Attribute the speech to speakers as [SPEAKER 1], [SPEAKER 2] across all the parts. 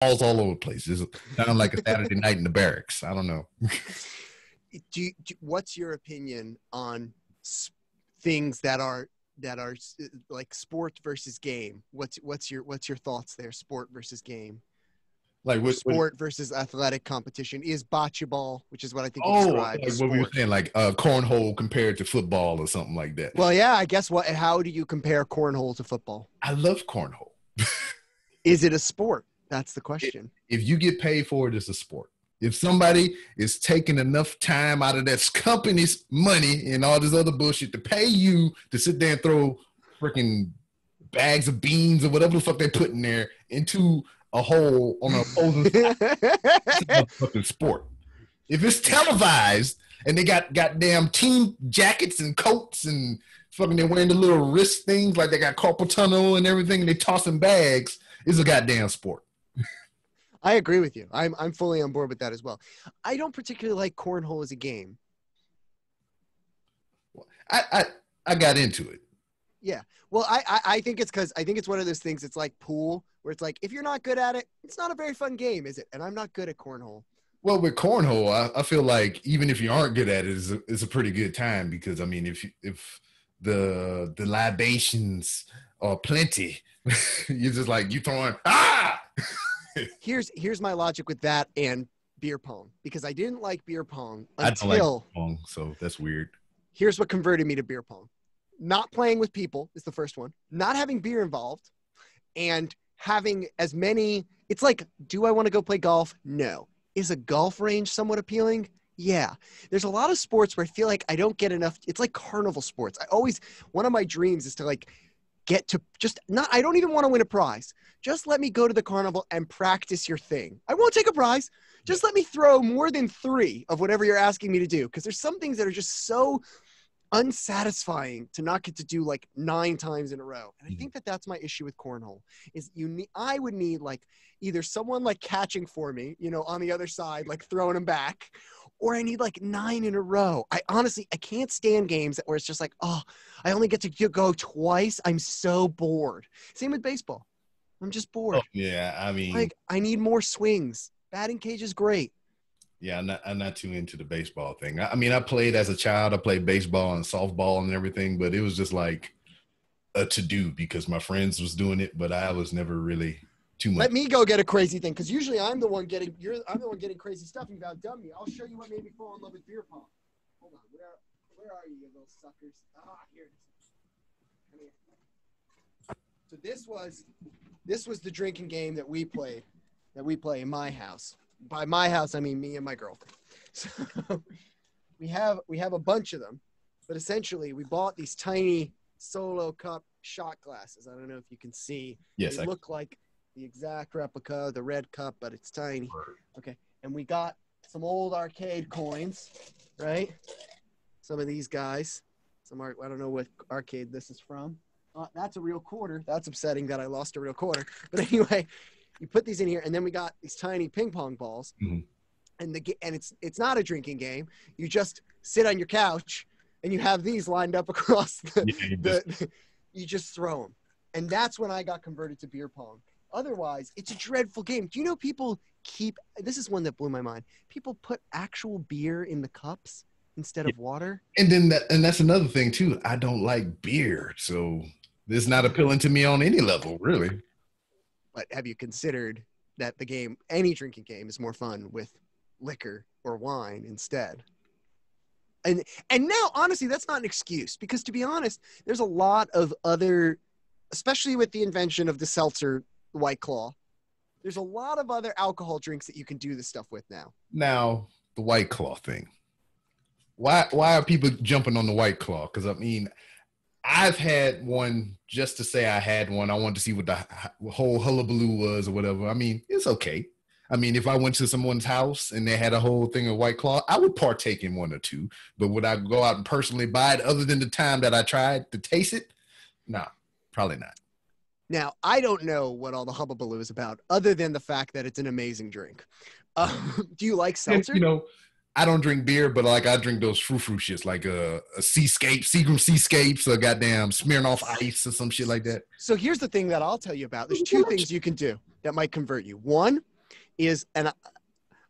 [SPEAKER 1] all over the place. It's kind of like a Saturday night in the barracks. I don't know.
[SPEAKER 2] What's your opinion on things that are like sport versus game? What's your thoughts there? Sport versus game.
[SPEAKER 1] Like
[SPEAKER 2] sport versus athletic competition is bocce ball, which is what I think you
[SPEAKER 1] described.
[SPEAKER 2] Like
[SPEAKER 1] what we were saying, like cornhole compared to football or something like that.
[SPEAKER 2] Well, yeah, I guess how do you compare cornhole to football?
[SPEAKER 1] I love cornhole.
[SPEAKER 2] Is it a sport? That's the question.
[SPEAKER 1] If you get paid for it, it's a sport. If somebody is taking enough time out of that company's money and all this other bullshit to pay you to sit there and throw freaking bags of beans or whatever the fuck they put in there into a hole on an opposing side, it's a fucking sport. If it's televised and they got goddamn team jackets and coats and fucking they're wearing the little wrist things like they got carpal tunnel and everything and they tossing bags, it's a goddamn sport.
[SPEAKER 2] I agree with you. I'm fully on board with that as well. I don't particularly like cornhole as a game.
[SPEAKER 1] I got into it.
[SPEAKER 2] Yeah. Well, I think it's because I think it's one of those things. It's like pool where it's like, if you're not good at it, it's not a very fun game, is it? And I'm not good at cornhole.
[SPEAKER 1] Well, with cornhole, I feel like even if you aren't good at it, it's a pretty good time because I mean, if the libations are plenty, you're just like you throwing
[SPEAKER 2] Here's my logic with that and beer pong, because I didn't like beer pong until
[SPEAKER 1] I don't like beer pong, so that's weird.
[SPEAKER 2] Here's what converted me to beer pong. Not playing with people is the first one. Not having beer involved and having as many. It's like, do I want to go play golf? No. Is a golf range somewhat appealing? Yeah. There's a lot of sports where I feel like I don't get enough. It's like carnival sports. One of my dreams is to like get to I don't even want to win a prize. Just let me go to the carnival and practice your thing. I won't take a prize. Just let me throw more than 3 of whatever you're asking me to do. Because there's some things that are just so unsatisfying to not get to do like 9 times in a row. And I think that's my issue with cornhole is I would need like either someone like catching for me, on the other side, like throwing them back, or I need like 9 in a row. I can't stand games where it's just like, oh, I only get to go twice. I'm so bored. Same with baseball. I'm just bored.
[SPEAKER 1] Oh, yeah. I mean,
[SPEAKER 2] like I need more swings. Batting cage is great.
[SPEAKER 1] Yeah, I'm not too into the baseball thing. I mean, I played as a child. I played baseball and softball and everything, but it was just like a to-do because my friends was doing it, but I was never really too much.
[SPEAKER 2] Let me go get a crazy thing, because usually I'm the one getting crazy stuff. You've outdone me. I'll show you what made me fall in love with beer pong. Hold on, where are you little suckers? Here it is. Come here. So this was the drinking game that we play in my house. By my house, I mean me and my girlfriend. So we have a bunch of them, but essentially we bought these tiny solo cup shot glasses. I don't know if you can see.
[SPEAKER 1] Yes,
[SPEAKER 2] they look like the exact replica of the red cup, but it's tiny. Okay, and we got some old arcade coins, right? Some of these guys. I don't know what arcade this is from. That's a real quarter. That's upsetting that I lost a real quarter. But anyway. You put these in here, and then we got these tiny ping pong balls, and it's not a drinking game. You just sit on your couch, and you have these lined up across you just throw them, and that's when I got converted to beer pong. Otherwise, it's a dreadful game. Do you know people this is one that blew my mind. People put actual beer in the cups instead of water,
[SPEAKER 1] and that's another thing too. I don't like beer, so this is not appealing to me on any level, really.
[SPEAKER 2] But have you considered that any drinking game is more fun with liquor or wine instead? And now, honestly, that's not an excuse, because to be honest, there's a lot of other, especially with the invention of the seltzer White Claw, there's a lot of other alcohol drinks that you can do this stuff with now.
[SPEAKER 1] Now, the White Claw thing. Why are people jumping on the White Claw? Because, I mean, I've had one just to say I had one. I wanted to see what the whole hullabaloo was or whatever. I mean, it's okay. I mean, if I went to someone's house and they had a whole thing of White Claw, I would partake in 1 or 2. But would I go out and personally buy it other than the time that I tried to taste it? No, probably not.
[SPEAKER 2] Now, I don't know what all the hullabaloo is about other than the fact that it's an amazing drink. Do you like seltzer?
[SPEAKER 1] I don't drink beer, but like I drink those frou-frou shits, like a Seagram Seascapes, or goddamn Smirnoff Ice or some shit like that.
[SPEAKER 2] So here's the thing that I'll tell you about. There's 2 things you can do that might convert you. 1, is, and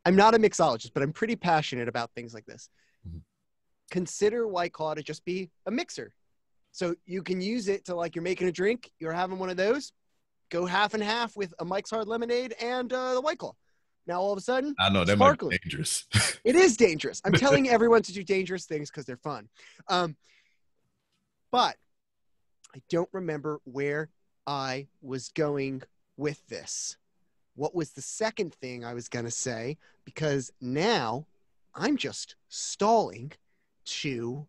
[SPEAKER 2] I'm not a mixologist, but I'm pretty passionate about things like this.
[SPEAKER 1] Mhm.
[SPEAKER 2] Consider White Claw to just be a mixer. So you can use it to, like, you're making a drink, you're having one of those, go half and half with a Mike's Hard Lemonade and the White Claw. Now, all of a sudden,
[SPEAKER 1] I know that
[SPEAKER 2] sparkling.
[SPEAKER 1] might be dangerous.
[SPEAKER 2] It is dangerous. I'm telling everyone to do dangerous things because they're fun. But I don't remember where I was going with this. What was the second thing I was going to say? Because now I'm just stalling to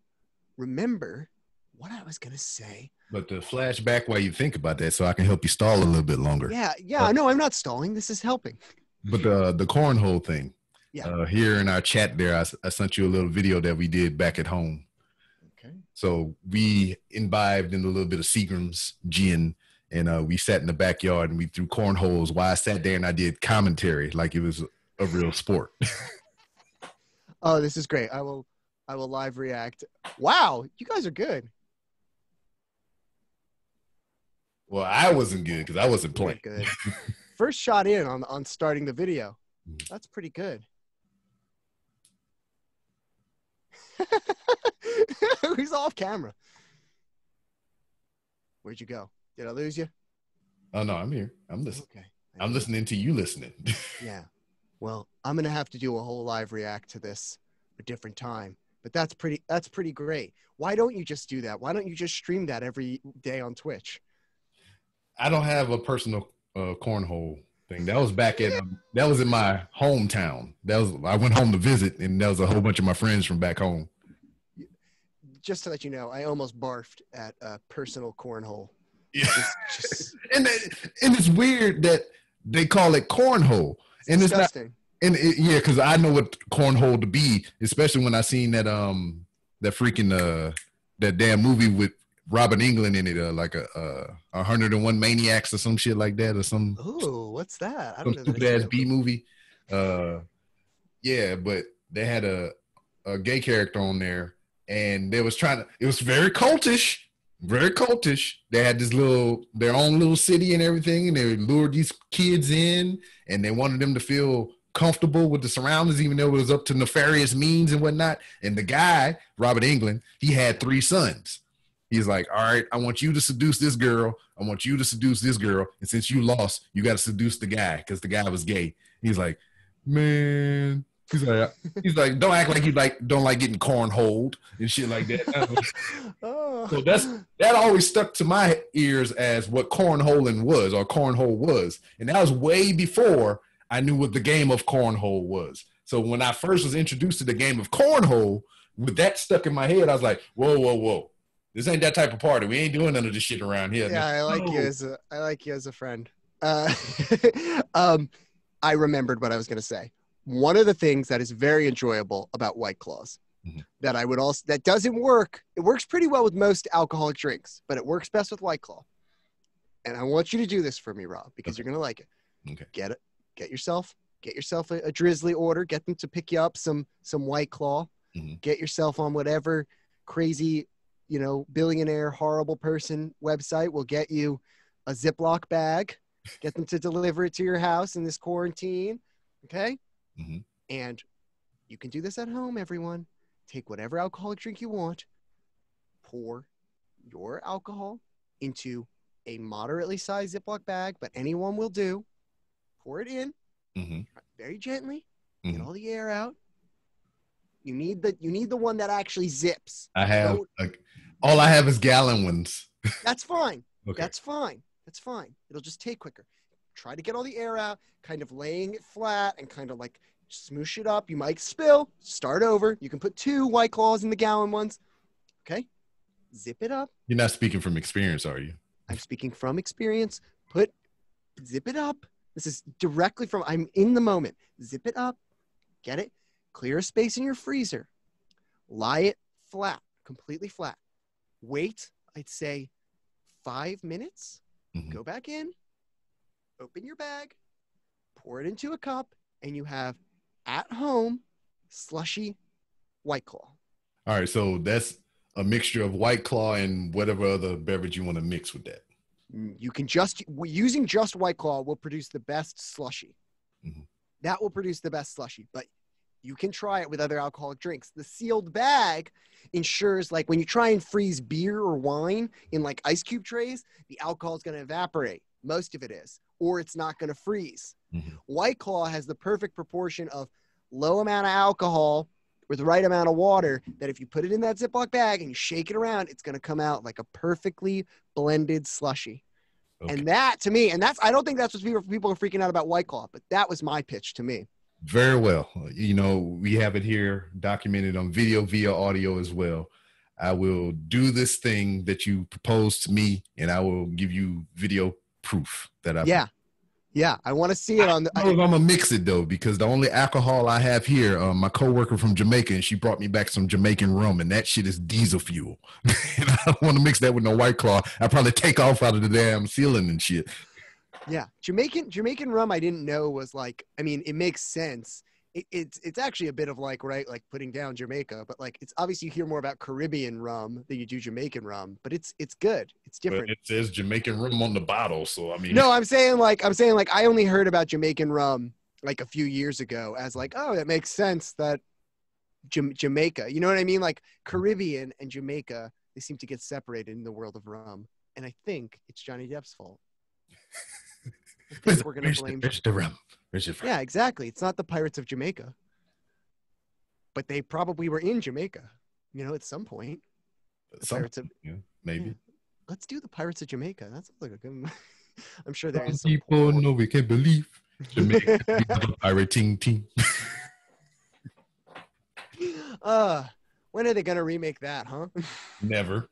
[SPEAKER 2] remember what I was going to say.
[SPEAKER 1] But the flashback while you think about that, so I can help you stall a little bit longer.
[SPEAKER 2] Yeah. No, I'm not stalling. This is helping.
[SPEAKER 1] But the cornhole thing.
[SPEAKER 2] Yeah.
[SPEAKER 1] Here in our chat there, I sent you a little video that we did back at home.
[SPEAKER 2] Okay.
[SPEAKER 1] So we imbibed in a little bit of Seagram's gin, and we sat in the backyard and we threw cornholes while I sat there and I did commentary like it was a real sport.
[SPEAKER 2] Oh, this is great. I will live react. Wow, you guys are good.
[SPEAKER 1] Well, I wasn't good because I wasn't playing.
[SPEAKER 2] Good. First shot in on starting the video. That's pretty good. He's off camera. Where'd you go? Did I lose you?
[SPEAKER 1] Oh, no, I'm here. I'm listening.
[SPEAKER 2] Okay.
[SPEAKER 1] I'm listening to you listening.
[SPEAKER 2] Yeah. Well, I'm going to have to do a whole live react to this a different time. But that's pretty great. Why don't you just do that? Why don't you just stream that every day on Twitch?
[SPEAKER 1] I don't have a personal cornhole thing. That was that was in my hometown. I went home to visit, and that was a whole bunch of my friends from back home.
[SPEAKER 2] Just to let you know, I almost barfed at a personal cornhole.
[SPEAKER 1] Yeah. And it's weird that they call it cornhole. And
[SPEAKER 2] disgusting.
[SPEAKER 1] It's not, yeah, because I know what cornhole to be, especially when I seen that freaking that damn movie with Robin Englund in it, like a 101 Maniacs or some shit like that, or some.
[SPEAKER 2] Oh, what's that? I don't know.
[SPEAKER 1] Stupid ass B movie. Yeah, but they had a gay character on there, and they was it was very cultish. Very cultish. They had their own little city and everything, and they lured these kids in, and they wanted them to feel comfortable with the surroundings, even though it was up to nefarious means and whatnot. And the guy, Robert Englund, he had 3 sons. He's like, all right, I want you to seduce this girl. I want you to seduce this girl. And since you lost, you got to seduce the guy because the guy was gay. He's like, man. He's like, don't act like you don't like getting cornholed and shit like that. So that always stuck to my ears as what cornholing was, or cornhole was. And that was way before I knew what the game of cornhole was. So when I first was introduced to the game of cornhole, with that stuck in my head, I was like, whoa. This ain't that type of party. We ain't doing none of this shit around here.
[SPEAKER 2] Yeah, I like you as a friend. I remembered what I was going to say. One of the things that is very enjoyable about White Claws that doesn't work. It works pretty well with most alcoholic drinks, but it works best with White Claw. And I want you to do this for me, Rob, because you're going to like it.
[SPEAKER 1] Okay.
[SPEAKER 2] Get yourself a Drizzly order. Get them to pick you up some White Claw.
[SPEAKER 1] Mm-hmm.
[SPEAKER 2] Get yourself on whatever crazy, billionaire, horrible person website will get you a Ziploc bag. Get them to deliver it to your house in this quarantine. Okay.
[SPEAKER 1] Mm-hmm.
[SPEAKER 2] And you can do this at home, everyone. Take whatever alcoholic drink you want. Pour your alcohol into a moderately sized Ziploc bag, but anyone will do. Pour it in very gently. Get all the air out. You need the one that actually zips.
[SPEAKER 1] All I have is gallon ones.
[SPEAKER 2] That's fine.
[SPEAKER 1] Okay.
[SPEAKER 2] That's fine. It'll just take quicker. Try to get all the air out, kind of laying it flat and kind of like smoosh it up. You might spill. Start over. You can put 2 White Claws in the gallon ones. Okay. Zip it up.
[SPEAKER 1] You're not speaking from experience, are you?
[SPEAKER 2] I'm speaking from experience. Zip it up. This is directly I'm in the moment. Zip it up. Get it. Clear a space in your freezer. Lie it flat, completely flat. Wait, I'd say 5 minutes. Go back in. Open your bag. Pour it into a cup. And you have at home slushy White Claw.
[SPEAKER 1] All right. So that's a mixture of White Claw and whatever other beverage you want to mix with that.
[SPEAKER 2] You can using just White Claw will produce the best slushy. That will produce the best slushy, but you can try it with other alcoholic drinks. The sealed bag ensures, like when you try and freeze beer or wine in like ice cube trays, the alcohol is going to evaporate. Most of it is, or it's not going to freeze.
[SPEAKER 1] Mm-hmm.
[SPEAKER 2] White Claw has the perfect proportion of low amount of alcohol with the right amount of water that if you put it in that Ziploc bag and you shake it around, it's going to come out like a perfectly blended slushy. Okay. And that to me, and I don't think that's what people are freaking out about White Claw, but that was my pitch to me.
[SPEAKER 1] Very well. You know, we have it here documented on video via audio as well. I will do this thing that you proposed to me, and I will give you video proof that I.
[SPEAKER 2] Yeah. I want to see it on the.
[SPEAKER 1] I don't know if I'm gonna mix it though, because the only alcohol I have here, my coworker from Jamaica, and she brought me back some Jamaican rum, and that shit is diesel fuel. And I don't want to mix that with no White Claw. I probably take off out of the damn ceiling and shit.
[SPEAKER 2] Yeah, Jamaican rum I didn't know was like, I mean, it makes sense. It's actually a bit of like, right, like putting down Jamaica, but like it's obviously you hear more about Caribbean rum than you do Jamaican rum, but it's good. It's different.
[SPEAKER 1] But it says Jamaican rum on the bottle, so I mean.
[SPEAKER 2] No, I'm saying like I only heard about Jamaican rum like a few years ago as like, oh, that makes sense that Jamaica, you know what I mean? Like Caribbean and Jamaica, they seem to get separated in the world of rum, and I think it's Johnny Depp's fault. I think we're going to blame
[SPEAKER 1] the rum.
[SPEAKER 2] Yeah, exactly. It's not the Pirates of Jamaica, but they probably were in Jamaica, you know, at some point.
[SPEAKER 1] Maybe. Yeah,
[SPEAKER 2] let's do the Pirates of Jamaica. That sounds like a good. I'm sure there is.
[SPEAKER 1] Some people know we can't believe Jamaica. We have a pirating team.
[SPEAKER 2] When are they going to remake that, huh?
[SPEAKER 1] Never.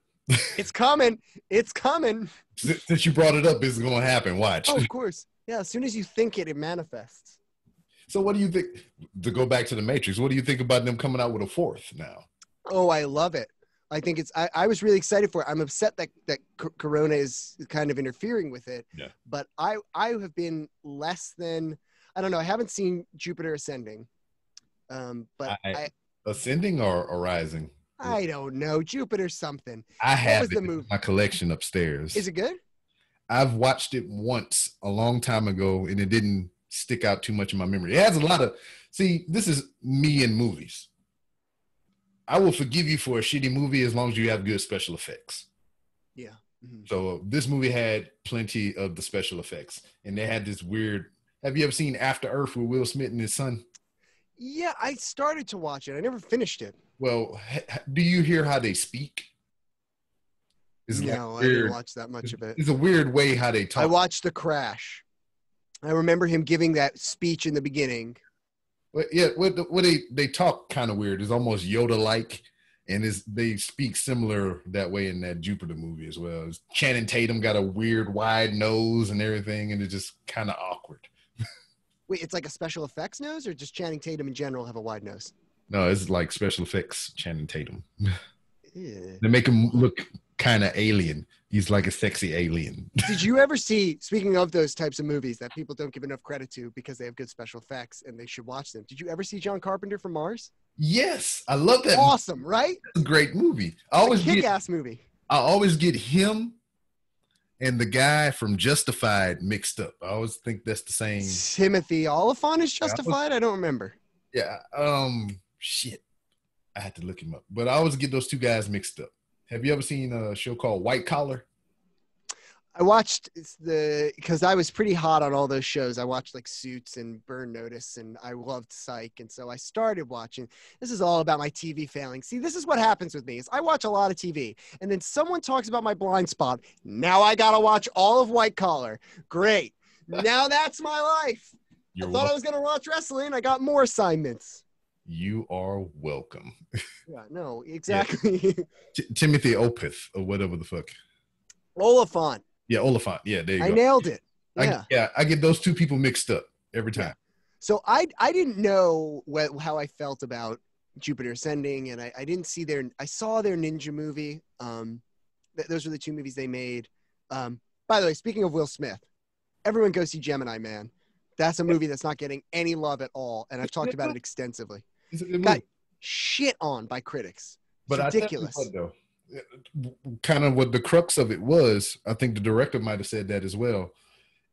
[SPEAKER 2] It's coming. It's coming.
[SPEAKER 1] Since you brought it up, it's going to happen. Watch.
[SPEAKER 2] Oh, of course. Yeah, as soon as you think it manifests.
[SPEAKER 1] So what do you think, to go back to the Matrix, what do you think about them coming out with a fourth now?
[SPEAKER 2] Oh, I love it. I think I was really excited for it. I'm upset that Corona is kind of interfering with it. Yeah. But I have been less than, I don't know, I haven't seen Jupiter Ascending. But
[SPEAKER 1] Ascending or Rising?
[SPEAKER 2] I don't know. Jupiter something.
[SPEAKER 1] I have it in my collection upstairs.
[SPEAKER 2] Is it good?
[SPEAKER 1] I've watched it once a long time ago, and it didn't stick out too much in my memory. It has a lot of, see, this is me in movies. I will forgive you for a shitty movie as long as you have good special effects.
[SPEAKER 2] Yeah. Mm-hmm.
[SPEAKER 1] So this movie had plenty of the special effects, and they had this weird, have you ever seen After Earth with Will Smith and his son?
[SPEAKER 2] Yeah, I started to watch it. I never finished it.
[SPEAKER 1] Well, do you hear how they speak?
[SPEAKER 2] No, I didn't watch that much of it.
[SPEAKER 1] It's a weird way how they talk.
[SPEAKER 2] I watched The Crash. I remember him giving that speech in the beginning.
[SPEAKER 1] But yeah, what they talk kind of weird. It's almost Yoda-like, and they speak similar that way in that Jupiter movie as well. Channing Tatum got a weird wide nose and everything, and it's just kind of awkward.
[SPEAKER 2] Wait, it's like a special effects nose, or just Channing Tatum in general have a wide nose?
[SPEAKER 1] No, it's like special effects Channing Tatum.
[SPEAKER 2] Yeah.
[SPEAKER 1] They make him look kind of alien. He's like a sexy alien.
[SPEAKER 2] Did you ever see, speaking of those types of movies that people don't give enough credit to because they have good special effects and they should watch them, did you ever see John Carpenter from Mars?
[SPEAKER 1] Yes, I love that.
[SPEAKER 2] Awesome, right?
[SPEAKER 1] It's a great movie.
[SPEAKER 2] Kick-ass movie.
[SPEAKER 1] I always get him and the guy from Justified mixed up. I always think that's the same.
[SPEAKER 2] Timothy Olyphant is Justified? I don't remember.
[SPEAKER 1] Yeah. Shit. I had to look him up. But I always get those two guys mixed up. Have you ever seen a show called White Collar?
[SPEAKER 2] I watched because I was pretty hot on all those shows. I watched like Suits and Burn Notice, and I loved Psych. And so I started watching. This is all about my TV failing. See, this is what happens with me is I watch a lot of TV, and then someone talks about my blind spot. Now I got to watch all of White Collar. Great. Now that's my life. I thought I was going to watch wrestling. I got more assignments.
[SPEAKER 1] You are welcome.
[SPEAKER 2] Yeah, no, exactly.
[SPEAKER 1] Yeah. Timothy Opeth or whatever the fuck.
[SPEAKER 2] Oliphant.
[SPEAKER 1] Yeah, Oliphant. Yeah, there you go.
[SPEAKER 2] I nailed it. Yeah.
[SPEAKER 1] I get those two people mixed up every time.
[SPEAKER 2] So I didn't know how I felt about Jupiter Ascending, and I didn't see I saw their ninja movie. Those were the two movies they made. By the way, speaking of Will Smith, everyone go see Gemini Man. That's a movie that's not getting any love at all, and I've talked about it extensively. Got shit on by critics. It's ridiculous.
[SPEAKER 1] I tell you what, though, kind of what the crux of it was, I think the director might have said that as well,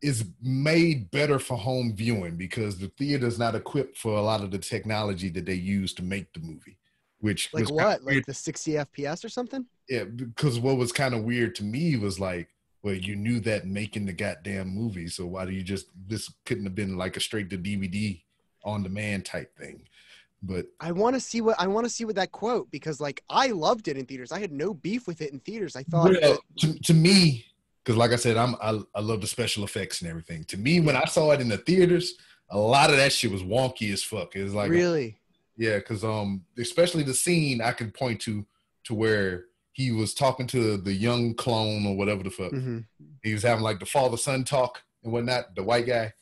[SPEAKER 1] is made better for home viewing because the theater's not equipped for a lot of the technology that they use to make the movie, which
[SPEAKER 2] Like
[SPEAKER 1] was
[SPEAKER 2] what? Like the 60 FPS or something?
[SPEAKER 1] yeah, because what was kind of weird to me was like, well, you knew that making the goddamn movie, so why do you just this couldn't have been like a straight to DVD on demand type thing? But
[SPEAKER 2] I want to see what that quote, because like I loved it in theaters. I had no beef with it in theaters. I thought
[SPEAKER 1] well, to me, because like I said, I love the special effects and everything. To me, when I saw it in the theaters, a lot of that shit was wonky as fuck. It was like
[SPEAKER 2] really,
[SPEAKER 1] yeah, because especially the scene I could point to where he was talking to the young clone or whatever the fuck.
[SPEAKER 2] mm-hmm.
[SPEAKER 1] He was having like the father son talk and whatnot. The white guy,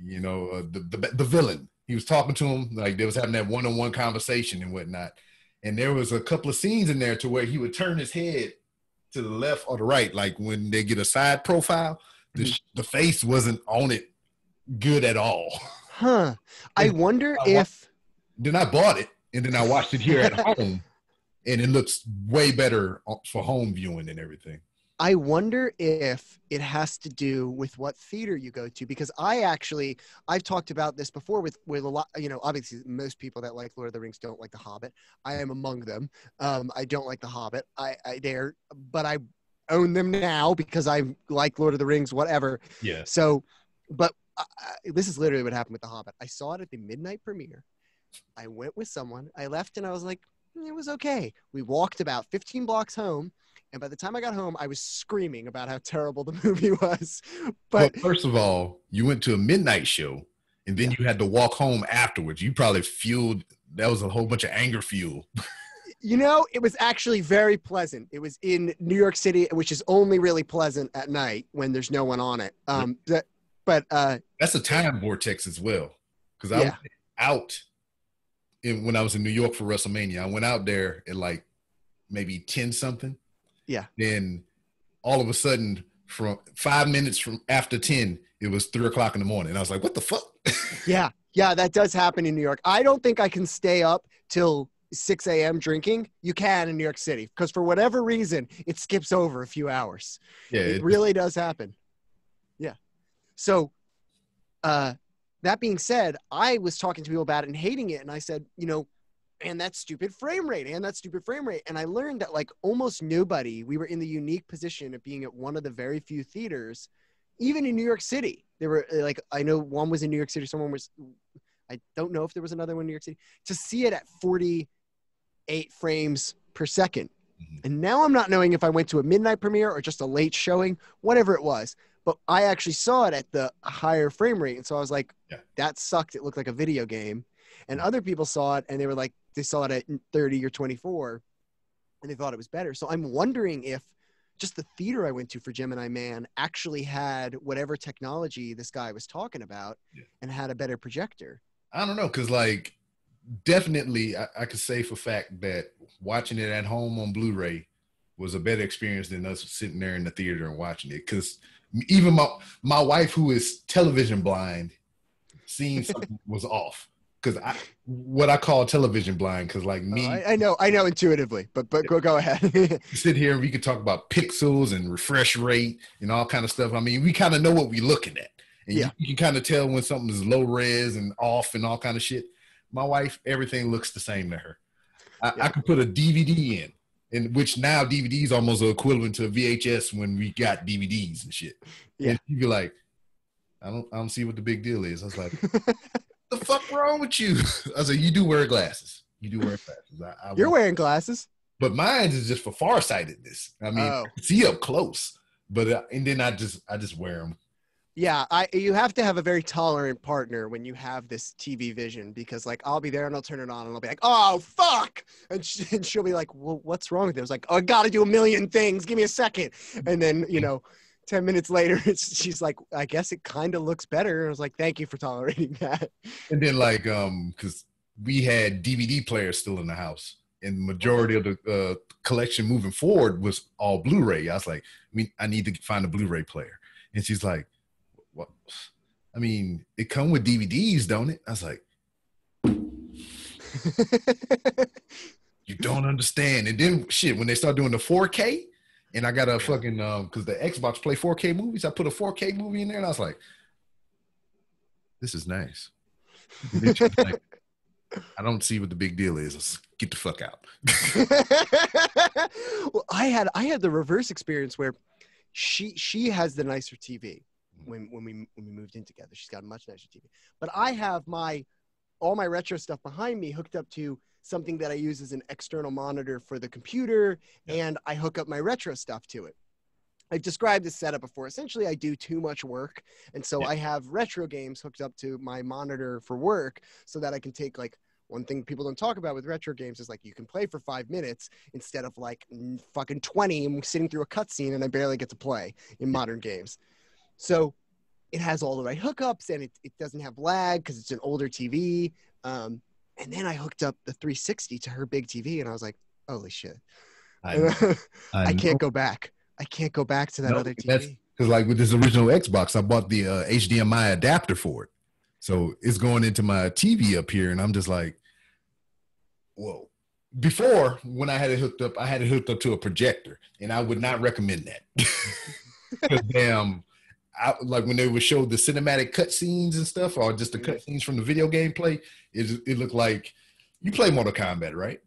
[SPEAKER 1] you know, the villain. He was talking to him like they was having that one-on-one conversation and whatnot. And there was a couple of scenes in there to where he would turn his head to the left or the right, like when they get a side profile, the face wasn't on it good at all.
[SPEAKER 2] Huh. I wonder if.
[SPEAKER 1] Then I bought it and then I watched it here at home, and it looks way better for home viewing and everything.
[SPEAKER 2] I wonder if it has to do with what theater you go to, because I've talked about this before with a lot, you know, obviously most people that like Lord of the Rings don't like The Hobbit. I am among them. I don't like The Hobbit. But I own them now because I like Lord of the Rings, whatever.
[SPEAKER 1] Yeah.
[SPEAKER 2] So, but this is literally what happened with The Hobbit. I saw it at the midnight premiere. I went with someone. I left and I was like, it was okay. We walked about 15 blocks home. And by the time I got home, I was screaming about how terrible the movie was. But
[SPEAKER 1] well, first of all, you went to a midnight show, and then you had to walk home afterwards. You probably fueled. That was a whole bunch of anger fuel.
[SPEAKER 2] You know, it was actually very pleasant. It was in New York City, which is only really pleasant at night when there's no one on it. That's
[SPEAKER 1] a time vortex as well. Because I went out when I was in New York for WrestleMania. I went out there at like maybe 10 something.
[SPEAKER 2] Yeah.
[SPEAKER 1] Then all of a sudden, from 5 minutes from after 10, it was 3:00 in the morning. I was like, what the fuck?
[SPEAKER 2] Yeah. Yeah, that does happen in New York. I don't think I can stay up till 6 a.m. drinking. You can in New York City because for whatever reason, it skips over a few hours. Yeah, it really does happen. Yeah. So that being said, I was talking to people about it and hating it. And I said, you know, and that stupid frame rate. And I learned that like almost nobody, we were in the unique position of being at one of the very few theaters, even in New York City. There were like, I know one was in New York City. I don't know if there was another one in New York City, to see it at 48 frames per second. Mm-hmm. And now I'm not knowing if I went to a midnight premiere or just a late showing, whatever it was. But I actually saw it at the higher frame rate. And so I was like, that sucked. It looked like a video game. And other people saw it and they were like, they saw it at 30 or 24 and they thought it was better. So I'm wondering if just the theater I went to for Gemini Man actually had whatever technology this guy was talking about and had a better projector.
[SPEAKER 1] I don't know. Cause like definitely I could say for fact that watching it at home on Blu-ray was a better experience than us sitting there in the theater and watching it. Cause even my wife, who is television blind, seeing something was off. Because what I call television blind, because like me,
[SPEAKER 2] I know intuitively, but go ahead.
[SPEAKER 1] Sit here and we could talk about pixels and refresh rate and all kind of stuff. I mean, we kind of know what we're looking at, and you can kind of tell when something is low res and off and all kind of shit. My wife, everything looks the same to her. I could put a DVD in which now DVDs almost are equivalent to VHS when we got DVDs and shit. Yeah, and you'd be like, I don't see what the big deal is. I was like. The fuck wrong with you? I was like, you do wear glasses.
[SPEAKER 2] You're wearing glasses.
[SPEAKER 1] But mine is just for farsightedness. I mean, see up close. But and then I just wear them.
[SPEAKER 2] Yeah, you have to have a very tolerant partner when you have this TV vision, because like I'll be there and I'll turn it on and I'll be like, oh fuck, and she'll be like, well, what's wrong with it? I was like, oh, I got to do a million things. Give me a second. And then 10 minutes later, she's like, I guess it kind of looks better. And I was like, thank you for tolerating that.
[SPEAKER 1] And then like, because we had DVD players still in the house, and the majority of the collection moving forward was all Blu-ray. I was like, I need to find a Blu-ray player. And she's like, what? I mean, it come with DVDs, don't it? I was like, you don't understand. And then shit, when they start doing the 4K, and I got a fucking because the Xbox play 4K movies. I put a 4K movie in there, and I was like, "This is nice." It's just like, I don't see what the big deal is. Let's get the fuck out.
[SPEAKER 2] Well, I had the reverse experience where she has the nicer TV when we moved in together. She's got a much nicer TV. But I have all my retro stuff behind me hooked up to something that I use as an external monitor for the computer, and I hook up my retro stuff to it. I've described this setup before. Essentially, I do too much work, and so I have retro games hooked up to my monitor for work so that I can take, like, one thing people don't talk about with retro games is, like, you can play for 5 minutes instead of, like, fucking 20 and sitting through a cutscene, and I barely get to play in modern games. So it has all the right hookups, and it doesn't have lag because it's an older TV. And then I hooked up the 360 to her big TV, and I was like, holy shit. I can't go back. I can't go back to that other TV.
[SPEAKER 1] Because, like, with this original Xbox, I bought the HDMI adapter for it. So it's going into my TV up here, and I'm just like, whoa. Before, when I had it hooked up, I had it hooked up to a projector, and I would not recommend that. Because like when they would show the cinematic cutscenes and stuff, or just the cutscenes from the video game play, it looked like you play Mortal Kombat, right?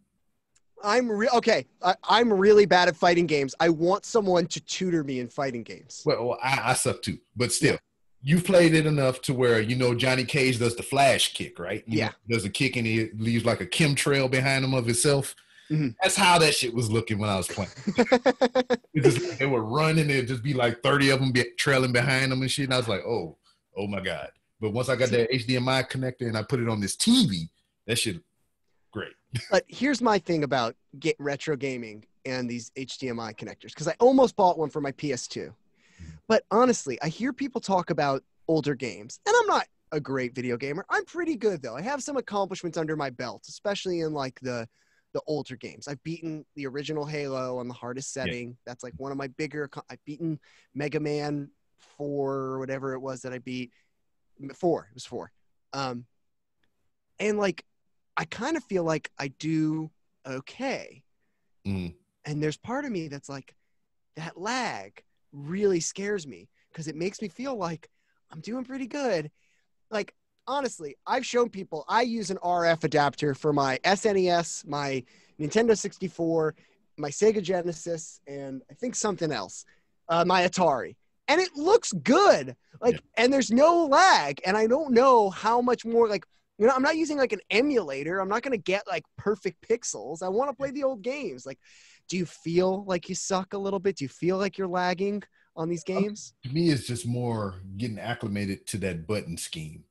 [SPEAKER 2] I'm really bad at fighting games. I want someone to tutor me in fighting games.
[SPEAKER 1] Well, I suck too, but still, you've played it enough to where Johnny Cage does the flash kick, right? Does a kick and he leaves like a chemtrail behind him of himself. Mm-hmm. That's how that shit was looking when I was playing. They would run and there'd just be like 30 of them trailing behind them and shit. And I was like, oh my God. But once I got that HDMI connector and I put it on this TV, that shit, great.
[SPEAKER 2] But here's my thing about retro gaming and these HDMI connectors, because I almost bought one for my PS2. But honestly, I hear people talk about older games, and I'm not a great video gamer. I'm pretty good, though. I have some accomplishments under my belt, especially in like the older games. I've beaten the original Halo on the hardest setting. That's like one of my bigger. I've beaten Mega Man 4 or whatever it was that I beat. 4. It was 4. And like, I kind of feel like I do okay. And there's part of me that's like, that lag really scares me because it makes me feel like I'm doing pretty good. Like, honestly, I've shown people I use an RF adapter for my SNES, my Nintendo 64, my Sega Genesis, and I think something else, my Atari. And it looks good. Like, and there's no lag. And I don't know how much more, like, I'm not using like an emulator. I'm not going to get like perfect pixels. I want to play the old games. Like, do you feel like you suck a little bit? Do you feel like you're lagging on these games?
[SPEAKER 1] To me, it's just more getting acclimated to that button scheme.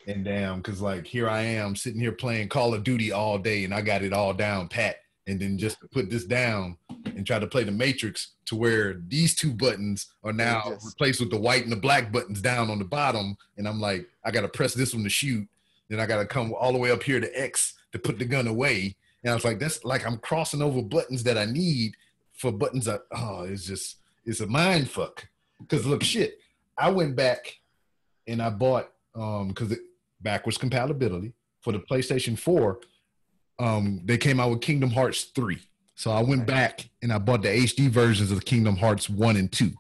[SPEAKER 1] And damn, because like here I am sitting here playing Call of Duty all day and I got it all down pat. And then just to put this down and try to play the Matrix to where these two buttons are now replaced with the white and the black buttons down on the bottom. And I'm like, I got to press this one to shoot. Then I got to come all the way up here to X to put the gun away. And I was like, that's like I'm crossing over buttons that I need for buttons. It's a mind fuck. Because look, shit, I went back and I bought, because backwards compatibility for the PlayStation 4, they came out with Kingdom Hearts 3. So I went back and I bought the HD versions of Kingdom Hearts 1 and 2.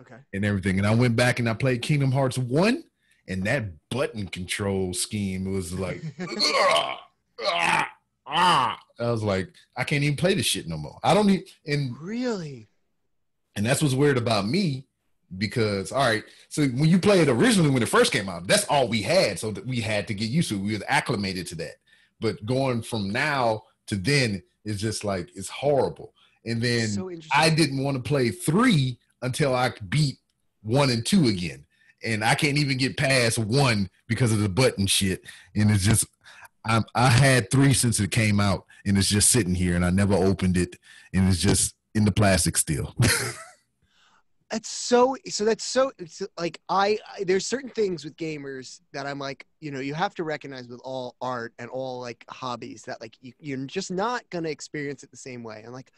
[SPEAKER 2] Okay. And
[SPEAKER 1] everything. And I went back and I played Kingdom Hearts 1. And that button control scheme was like, I was like, I can't even play this shit no more. I don't need, and
[SPEAKER 2] really,
[SPEAKER 1] and that's what's weird about me because, all right, so when you play it originally when it first came out, that's all we had, so that we had to get used to it. We were acclimated to that. But going from now to then is just like it's horrible. And then so I didn't want to play 3 until I beat 1 and 2 again. And I can't even get past 1 because of the button shit. And it's just, I had 3 since it came out, and it's just sitting here, and I never opened it, and it's just in the plastic still.
[SPEAKER 2] It's like there's certain things with gamers that I'm like, you have to recognize with all art and all like hobbies that like you're just not going to experience it the same way. And like,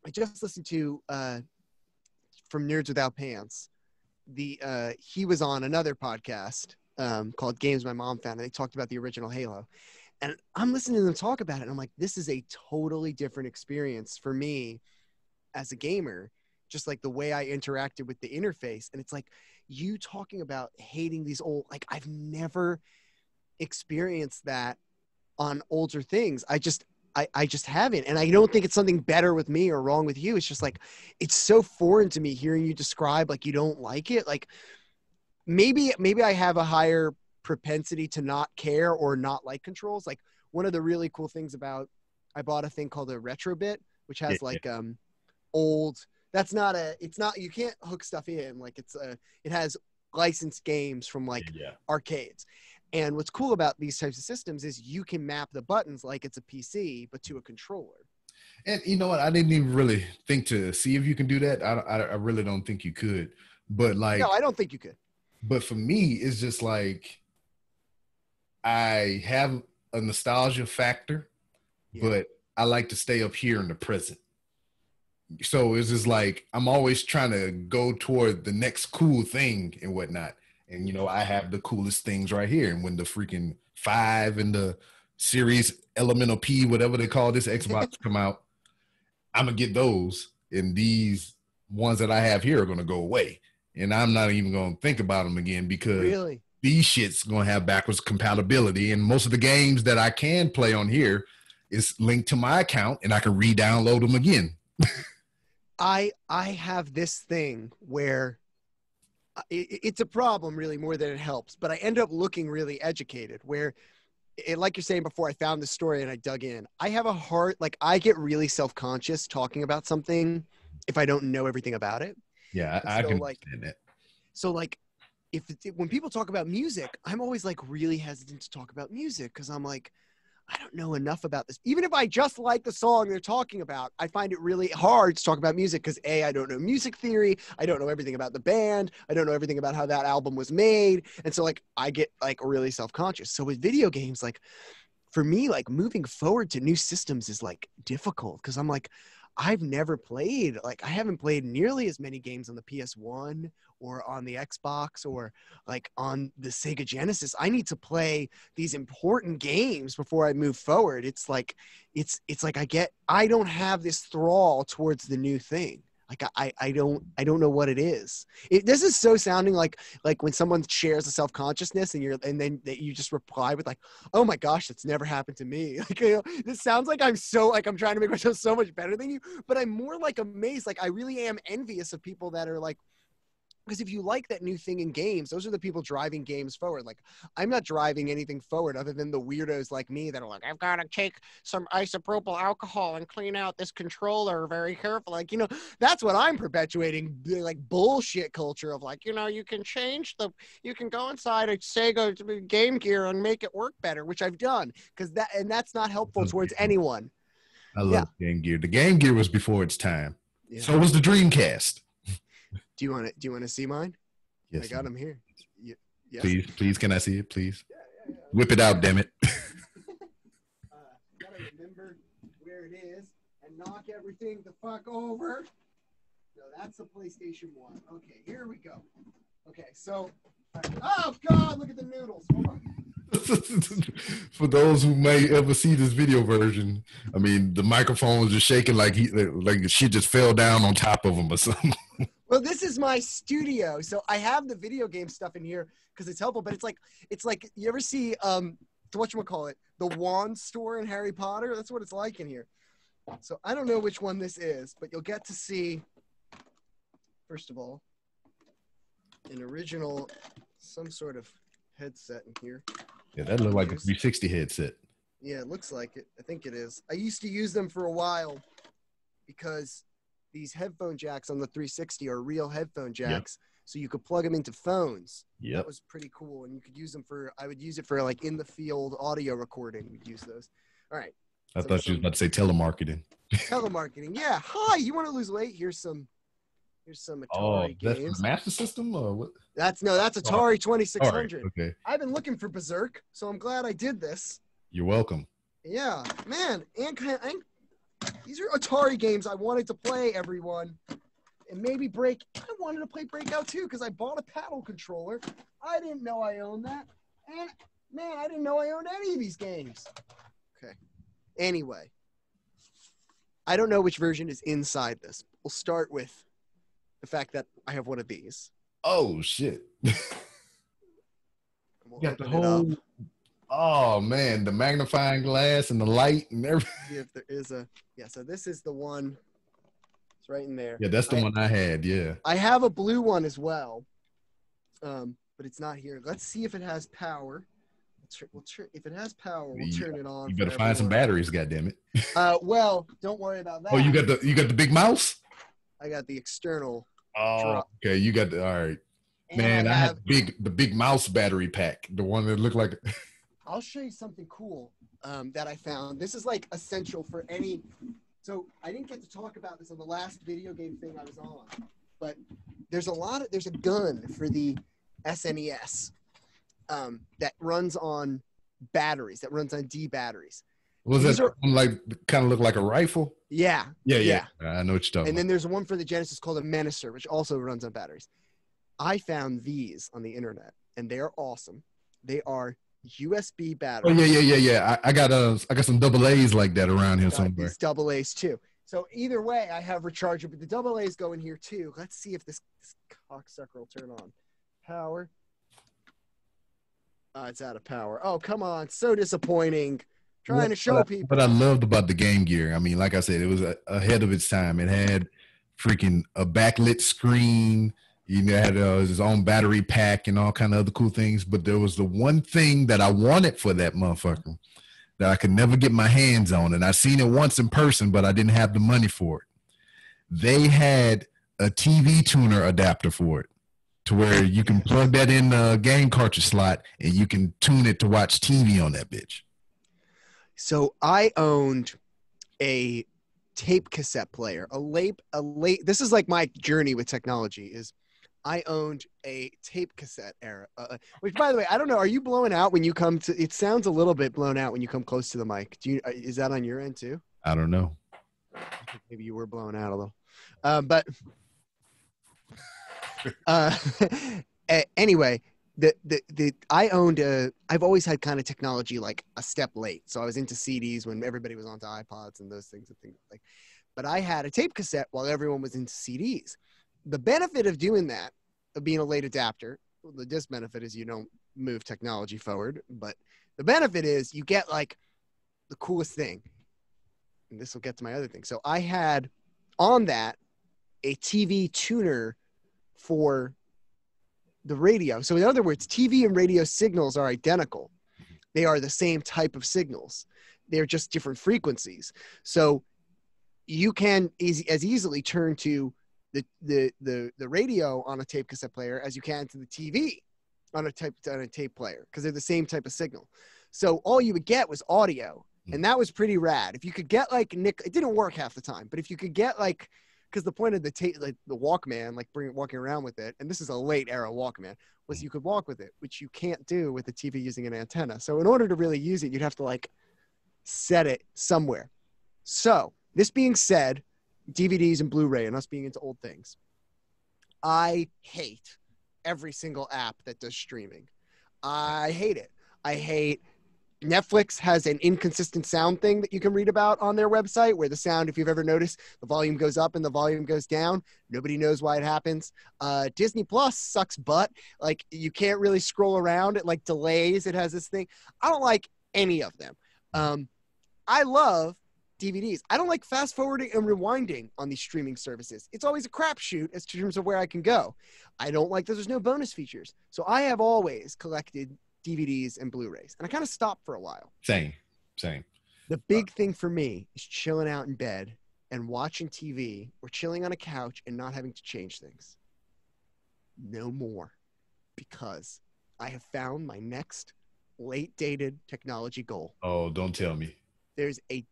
[SPEAKER 2] I just listened to from Nerds Without Pants. He was on another podcast called Games My Mom Found, and they talked about the original Halo. And I'm listening to them talk about it, and I'm like, this is a totally different experience for me as a gamer just like the way I interacted with the interface. And it's like you talking about hating these old, like I've never experienced that on older things. I just haven't. And I don't think it's something better with me or wrong with you. It's just like, it's so foreign to me hearing you describe like you don't like it. Like maybe I have a higher propensity to not care or not like controls. Like one of the really cool things about, I bought a thing called a Retrobit, which has like old, it's not, you can't hook stuff in. Like it has licensed games from like arcades. And what's cool about these types of systems is you can map the buttons like it's a PC, but to a controller.
[SPEAKER 1] And you know what? I didn't even really think to see if you can do that. I really don't think you could. But like,
[SPEAKER 2] no, I don't think you could.
[SPEAKER 1] But for me, it's just like I have a nostalgia factor, but I like to stay up here in the present. So it's just like I'm always trying to go toward the next cool thing and whatnot. And, you know, I have the coolest things right here. And when the freaking 5 and the Series Elemental P, whatever they call this Xbox come out, I'm going to get those. And these ones that I have here are going to go away. And I'm not even going to think about them again because these shits going to have backwards compatibility. And most of the games that I can play on here is linked to my account and I can re-download them again.
[SPEAKER 2] I have this thing where it's a problem really more than it helps, but I end up looking really educated where like you're saying before, I found the story and I dug in. I have a heart, like I get really self-conscious talking about something if I don't know everything about it.
[SPEAKER 1] Yeah, I can understand that.
[SPEAKER 2] So like when people talk about music, I'm always like really hesitant to talk about music because I'm like, I don't know enough about this. Even if I just like the song they're talking about, I find it really hard to talk about music because I don't know music theory. I don't know everything about the band. I don't know everything about how that album was made. And so like, I get like really self-conscious. So with video games, like for me, like moving forward to new systems is like difficult because I'm like, I've never played, like I haven't played nearly as many games on the PS1 or on the Xbox or like on the Sega Genesis. I need to play these important games before I move forward. It's like, it's like I don't have this thrall towards the new thing. Like I don't know what it is. This is so sounding like when someone shares a self-consciousness and then you just reply with like, oh my gosh, that's never happened to me. Like, you know, this sounds like I'm trying to make myself so much better than you, but I'm more like amazed. Like I really am envious of people that are like, because if you like that new thing in games, those are the people driving games forward. Like, I'm not driving anything forward other than the weirdos like me that are like, I've got to take some isopropyl alcohol and clean out this controller very carefully. Like, you know, that's what I'm perpetuating, like bullshit culture of like, you know, you can go inside a Sega Game Gear and make it work better, which I've done because that's not helpful towards anyone.
[SPEAKER 1] I love Game Gear. The Game Gear was before its time.
[SPEAKER 2] Yeah.
[SPEAKER 1] So was the Dreamcast.
[SPEAKER 2] Do you want to see mine?
[SPEAKER 1] Yes.
[SPEAKER 2] I got them here. Yes.
[SPEAKER 1] Please, can I see it, please? Yeah. Whip it out, damn it.
[SPEAKER 2] Gotta remember where it is and knock everything the fuck over. No, that's the PlayStation 1. Okay, here we go. Okay, so, oh God, look at the noodles. Hold on.
[SPEAKER 1] For those who may ever see this video version, I mean, the microphone is just shaking like shit just fell down on top of him or something.
[SPEAKER 2] Well, this is my studio, so I have the video game stuff in here because it's helpful. But it's like you ever see whatchamacallit, the wand store in Harry Potter? That's what it's like in here. So I don't know which one this is, but you'll get to see. First of all, an original, some sort of headset in here.
[SPEAKER 1] Yeah, that looked like a 360 headset.
[SPEAKER 2] Yeah, it looks like it. I think it is. I used to use them for a while because these headphone jacks on the 360 are real headphone jacks. Yep. So you could plug them into phones.
[SPEAKER 1] Yeah,
[SPEAKER 2] that was pretty cool. And you could use them I would use it for like in the field audio recording. We'd use those. All right.
[SPEAKER 1] I thought you was about to say telemarketing.
[SPEAKER 2] Telemarketing. Yeah. Hi, you want to lose weight? Here's some Atari games.
[SPEAKER 1] That's the Master System or what?
[SPEAKER 2] That's Atari 2600.
[SPEAKER 1] Right, okay.
[SPEAKER 2] I've been looking for Berserk, so I'm glad I did this.
[SPEAKER 1] You're welcome.
[SPEAKER 2] Yeah, man. And these are Atari games I wanted to play, everyone. And maybe I wanted to play Breakout too because I bought a paddle controller. I didn't know I owned that. And, man, I didn't know I owned any of these games. Okay. Anyway. I don't know which version is inside this. We'll start with the fact that I have one of these.
[SPEAKER 1] Oh shit!
[SPEAKER 2] We'll
[SPEAKER 1] Got the
[SPEAKER 2] open it up.
[SPEAKER 1] whole. Oh man, the magnifying glass and the light and everything.
[SPEAKER 2] See if there is a. Yeah, so this is the one. It's right in there.
[SPEAKER 1] Yeah, that's the one I had. Yeah.
[SPEAKER 2] I have a blue one as well, but it's not here. Let's see if it has power. If it has power, we'll turn it on.
[SPEAKER 1] You better find some batteries, goddammit.
[SPEAKER 2] Well, don't worry about that.
[SPEAKER 1] Oh, you got the big mouse?
[SPEAKER 2] I got the external.
[SPEAKER 1] Oh, okay. You got the all right.
[SPEAKER 2] And
[SPEAKER 1] Man, I had the big mouse battery pack, the one that looked like.
[SPEAKER 2] I'll show you something cool that I found. This is like essential for any. So I didn't get to talk about this on the last video game thing I was on, but there's a gun for the SNES that runs on batteries, that runs on D batteries.
[SPEAKER 1] Was that like kind of look like a rifle?
[SPEAKER 2] Yeah.
[SPEAKER 1] Yeah. I know what you're talking about.
[SPEAKER 2] And then there's one for the Genesis called a Menacer, which also runs on batteries. I found these on the internet, and they're awesome. They are USB batteries.
[SPEAKER 1] Oh yeah. I got some double A's like that around here somewhere.
[SPEAKER 2] These double A's too. So either way, I have rechargeable, but the double A's go in here too. Let's see if this cocksucker will turn on. Power. It's out of power. Oh, come on. So disappointing. Trying to show people.
[SPEAKER 1] What I loved about the Game Gear, I mean, like I said, it was ahead of its time. It had freaking a backlit screen. You know, it had his own battery pack and all kind of other cool things. But there was the one thing that I wanted for that motherfucker that I could never get my hands on. And I seen it once in person, but I didn't have the money for it. They had a TV tuner adapter for it, to where you can plug that in the game cartridge slot and you can tune it to watch TV on that bitch.
[SPEAKER 2] So I owned a tape cassette player, this is like my journey with technology is I owned a tape cassette era, which by the way, I don't know. Are you blowing out when you come to, it sounds a little bit blown out when you come close to the mic. Is that on your end too?
[SPEAKER 1] I don't know.
[SPEAKER 2] I think maybe you were blowing out a little, but anyway, I've always had kind of technology like a step late. So I was into CDs when everybody was onto iPods and those things but I had a tape cassette while everyone was into CDs. The benefit of doing that, of being a late adapter, the disbenefit is you don't move technology forward, but the benefit is you get like the coolest thing. And this will get to my other thing. So I had on that a TV tuner for the radio. So in other words, TV and radio signals are identical. They are the same type of signals. They're just different frequencies. So you can as easily turn to the radio on a tape cassette player as you can to the TV on a tape player, because they're the same type of signal. So all you would get was audio, and that was pretty rad. If you could get like it didn't work half the time, but if you could get like, because the point of the tape, like the Walkman, like walking around with it, and this is a late era Walkman, was you could walk with it, which you can't do with the TV using an antenna. So in order to really use it, you'd have to like set it somewhere. So this being said, DVDs and Blu-ray and us being into old things, I hate every single app that does streaming. I hate it. I hate Netflix has an inconsistent sound thing that you can read about on their website, where the sound, if you've ever noticed, the volume goes up and the volume goes down. Nobody knows why it happens. Disney Plus sucks butt. Like, you can't really scroll around. It like delays. It has this thing. I don't like any of them. I love DVDs. I don't like fast forwarding and rewinding on these streaming services. It's always a crapshoot as terms of where I can go. I don't like that there's no bonus features. So I have always collected DVDs and Blu-rays, and I kind of stopped for a while.
[SPEAKER 1] Same.
[SPEAKER 2] The big thing for me is chilling out in bed and watching TV, or chilling on a couch and not having to change things. No more, because I have found my next late dated technology goal.
[SPEAKER 1] Oh, don't tell me.
[SPEAKER 2] There's a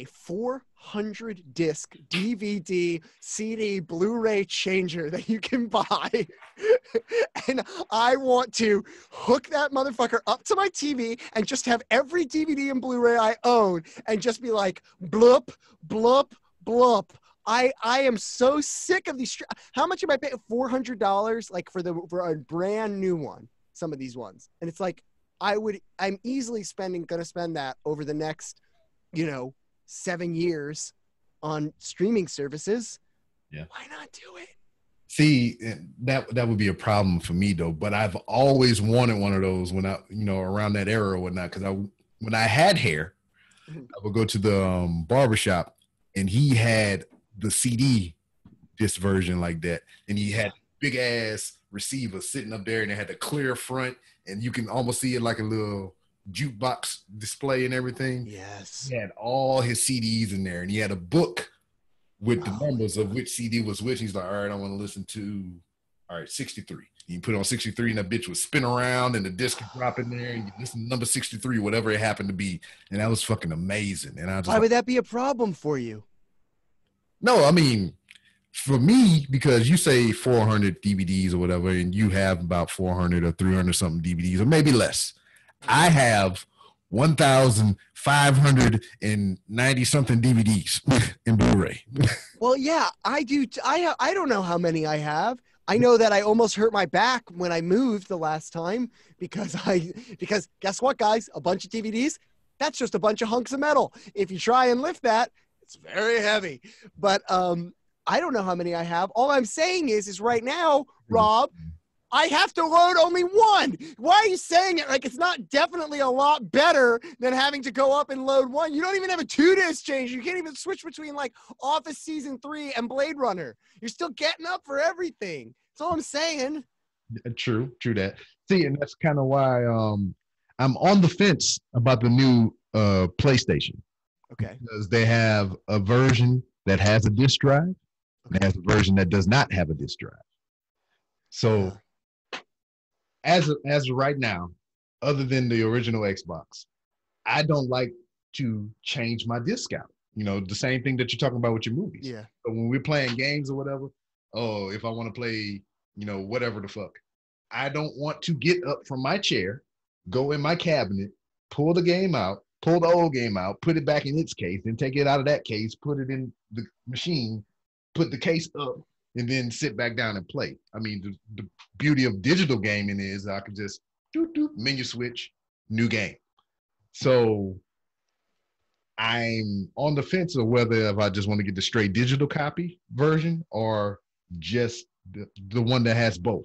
[SPEAKER 2] 400 disc DVD, CD, Blu-ray changer that you can buy. And I want to hook that motherfucker up to my TV and just have every DVD and Blu-ray I own and just be like, bloop, bloop, bloop. I am so sick of these. How much am I paying? $400 like for a brand new one, some of these ones. And it's like, I'm easily gonna spend that over the next 7 years on streaming services.
[SPEAKER 1] Yeah.
[SPEAKER 2] Why not do it?
[SPEAKER 1] See, that would be a problem for me though. But I've always wanted one of those when I, around that era or whatnot. Because when I had hair, I would go to the barbershop, and he had the CD disc version like that, and he had big ass receiver sitting up there, and it had the clear front, and you can almost see it like a little jukebox display and everything.
[SPEAKER 2] Yes.
[SPEAKER 1] He had all his CDs in there, and he had a book with the numbers of which CD was which. He's like, all right, I want to listen to, all right, 63. You put on 63 and that bitch would spin around and the disc would drop in there and you listen to number 63, whatever it happened to be. And that was fucking amazing. And I was just
[SPEAKER 2] Why would that be a problem for you?
[SPEAKER 1] No, I mean, for me, because you say 400 DVDs or whatever, and you have about 400 or 300 something DVDs, or maybe less. I have 1,590 something DVDs in Blu-ray.
[SPEAKER 2] Well, yeah, I do. I don't know how many I have. I know that I almost hurt my back when I moved the last time because guess what, guys? A bunch of DVDs, that's just a bunch of hunks of metal. If you try and lift that, it's very heavy. But I don't know how many I have. All I'm saying is right now, Rob, I have to load only one. Why are you saying it like it's not definitely a lot better than having to go up and load one? You don't even have a 2-disc change. You can't even switch between like Office Season 3 and Blade Runner. You're still getting up for everything. That's all I'm saying.
[SPEAKER 1] True that. See, and that's kind of why I'm on the fence about the new PlayStation.
[SPEAKER 2] Okay.
[SPEAKER 1] Because they have a version that has a disc drive, and has a version that does not have a disc drive. So as of right now, other than the original Xbox, I don't like to change my disc out. The same thing that you're talking about with your movies.
[SPEAKER 2] Yeah.
[SPEAKER 1] But when we're playing games or whatever, if I want to play, whatever the fuck, I don't want to get up from my chair, go in my cabinet, pull the game out, pull the old game out, put it back in its case, then take it out of that case, put it in the machine, put the case up, and then sit back down and play. I mean, the beauty of digital gaming is I can just menu switch, new game. So I'm on the fence of whether if I just want to get the straight digital copy version or just the one that has both.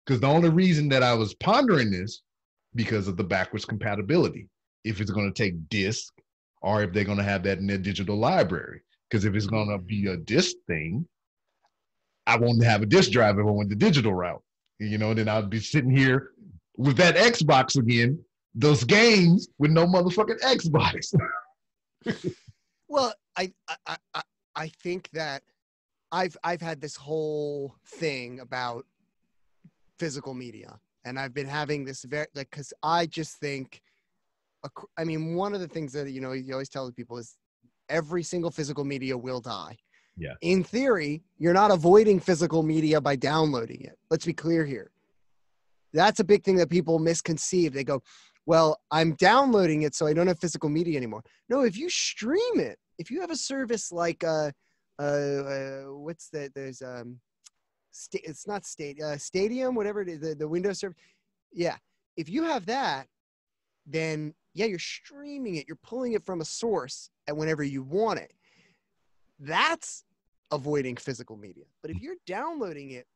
[SPEAKER 1] Because the only reason that I was pondering this because of the backwards compatibility. If it's going to take disc or if they're going to have that in their digital library. Because if it's going to be a disc thing, I won't have a disc drive if I went the digital route. Then I'll be sitting here with that Xbox again, those games with no motherfucking Xbox.
[SPEAKER 2] Well, I think that I've had this whole thing about physical media, and I've been having this because I just think, I mean, one of the things that you always tell people is every single physical media will die.
[SPEAKER 1] Yeah.
[SPEAKER 2] In theory, you're not avoiding physical media by downloading it. Let's be clear here. That's a big thing that people misconceive. They go, well, I'm downloading it so I don't have physical media anymore. No, if you stream it, if you have a service like what's that? There's it's not Stadium, whatever it is, the Windows service. Yeah, if you have that, then yeah, you're streaming it. You're pulling it from a source at whenever you want it. That's avoiding physical media. But if you're downloading it,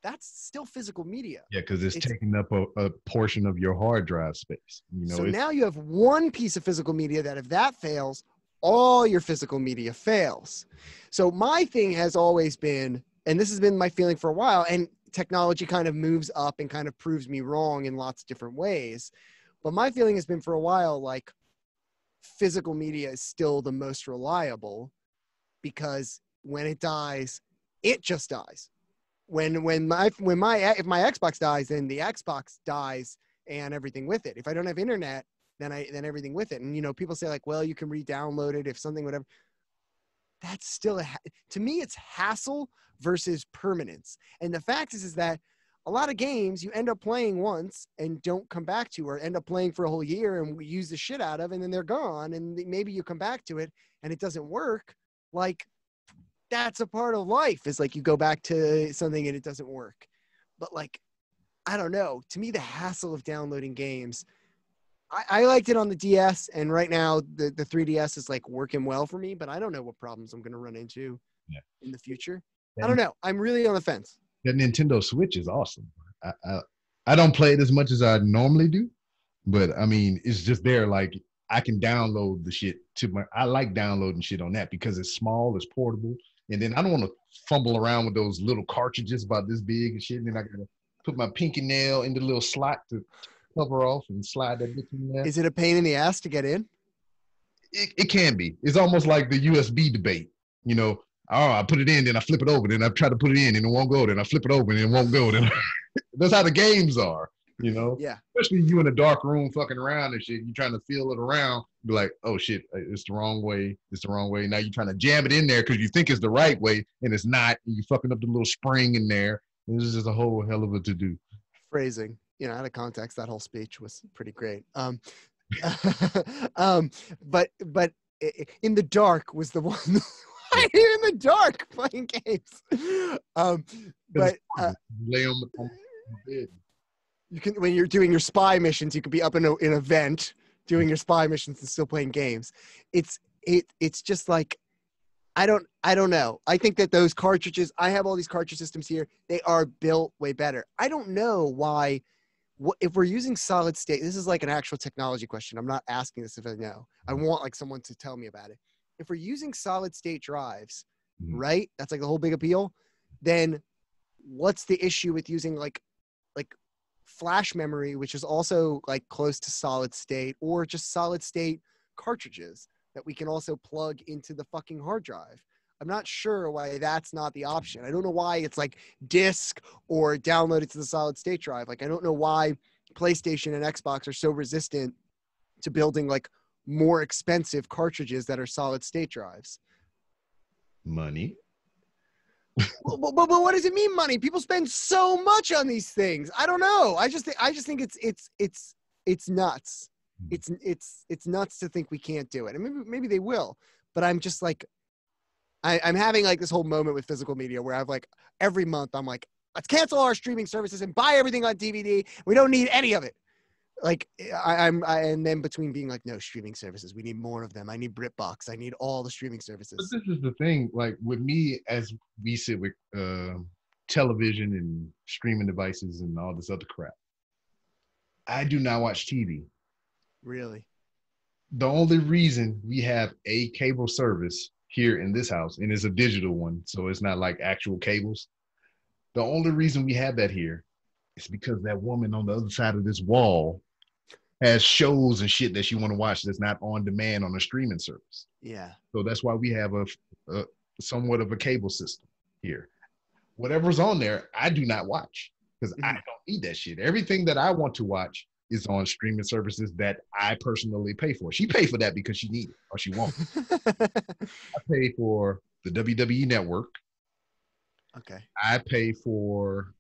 [SPEAKER 2] that's still physical media.
[SPEAKER 1] Yeah, because it's taking up a portion of your hard drive space.
[SPEAKER 2] So now you have one piece of physical media that if that fails, all your physical media fails. So my thing has always been, and this has been my feeling for a while, and technology kind of moves up and kind of proves me wrong in lots of different ways. But my feeling has been for a while, like physical media is still the most reliable because when it dies, it just dies. If my Xbox dies, then the Xbox dies and everything with it. If I don't have internet, then everything with it. And people say like, well, you can re-download it if something, whatever. That's still to me, it's hassle versus permanence. And the fact is that a lot of games you end up playing once and don't come back to, or end up playing for a whole year and we use the shit out of, and then they're gone. And maybe you come back to it and it doesn't work. Like, that's a part of life, is like you go back to something and it doesn't work. But like, I don't know. To me, the hassle of downloading games, I liked it on the DS, and right now the 3DS is like working well for me, but I don't know what problems I'm going to run into in the future. I don't know. I'm really on the fence.
[SPEAKER 1] That Nintendo Switch is awesome. I don't play it as much as I normally do, but I mean, it's just there. Like I can download the shit to my. I like downloading shit on that because it's small, it's portable, and then I don't want to fumble around with those little cartridges about this big and shit. And then I gotta put my pinky nail in the little slot to cover off and slide that bitch in there.
[SPEAKER 2] Is it a pain in the ass to get in?
[SPEAKER 1] It can be. It's almost like the USB debate. You know, oh, I put it in, then I flip it over, then I try to put it in, and it won't go. Then I flip it over, and it won't go. Then that's how the games are. You know,
[SPEAKER 2] Yeah.
[SPEAKER 1] Especially you in a dark room fucking around and shit. You trying to feel it around. Be like, oh shit, it's the wrong way. It's the wrong way. Now you're trying to jam it in there because you think it's the right way, and it's not. And you fucking up the little spring in there. And this is just a whole hell of a to do.
[SPEAKER 2] Phrasing, out of context, that whole speech was pretty great. But in the dark was the one. Why are you in the dark playing games? But
[SPEAKER 1] lay on the bed.
[SPEAKER 2] you can, when you're doing your spy missions, you could be up in a vent doing your spy missions and still playing games. It's just like, I don't know. I think that those cartridges, I have all these cartridge systems here. They are built way better. I don't know why. If we're using solid state, this is like an actual technology question. I'm not asking this if I know. I want like someone to tell me about it. If we're using solid state drives, right? That's like the whole big appeal. Then what's the issue with using like flash memory, which is also like close to solid state, or just solid state cartridges that we can also plug into the fucking hard drive? I'm not sure why that's not the option. I don't know why it's like disk or download it to the solid state drive. Like, I don't know why PlayStation and Xbox are so resistant to building like more expensive cartridges that are solid state drives.
[SPEAKER 1] Money.
[SPEAKER 2] But what does it mean, money? People spend so much on these things. I don't know. I just think it's nuts. It's nuts to think we can't do it. And maybe they will, but I'm just like, I'm having like this whole moment with physical media where I've like every month I'm like, let's cancel our streaming services and buy everything on DVD. We don't need any of it. Like and then between being like, no streaming services, we need more of them. I need BritBox. I need all the streaming services.
[SPEAKER 1] But this is the thing, like with me, as we sit with television and streaming devices and all this other crap, I do not watch TV.
[SPEAKER 2] Really?
[SPEAKER 1] The only reason we have a cable service here in this house, and it's a digital one, so it's not like actual cables. The only reason we have that here is because that woman on the other side of this wall has shows and shit that she want to watch that's not on demand on a streaming service.
[SPEAKER 2] Yeah.
[SPEAKER 1] So that's why we have a somewhat of a cable system here. Whatever's on there, I do not watch because I don't need that shit. Everything that I want to watch is on streaming services that I personally pay for. She paid for that because she needs it or she won't. I pay for the WWE Network.
[SPEAKER 2] Okay.
[SPEAKER 1] I pay for,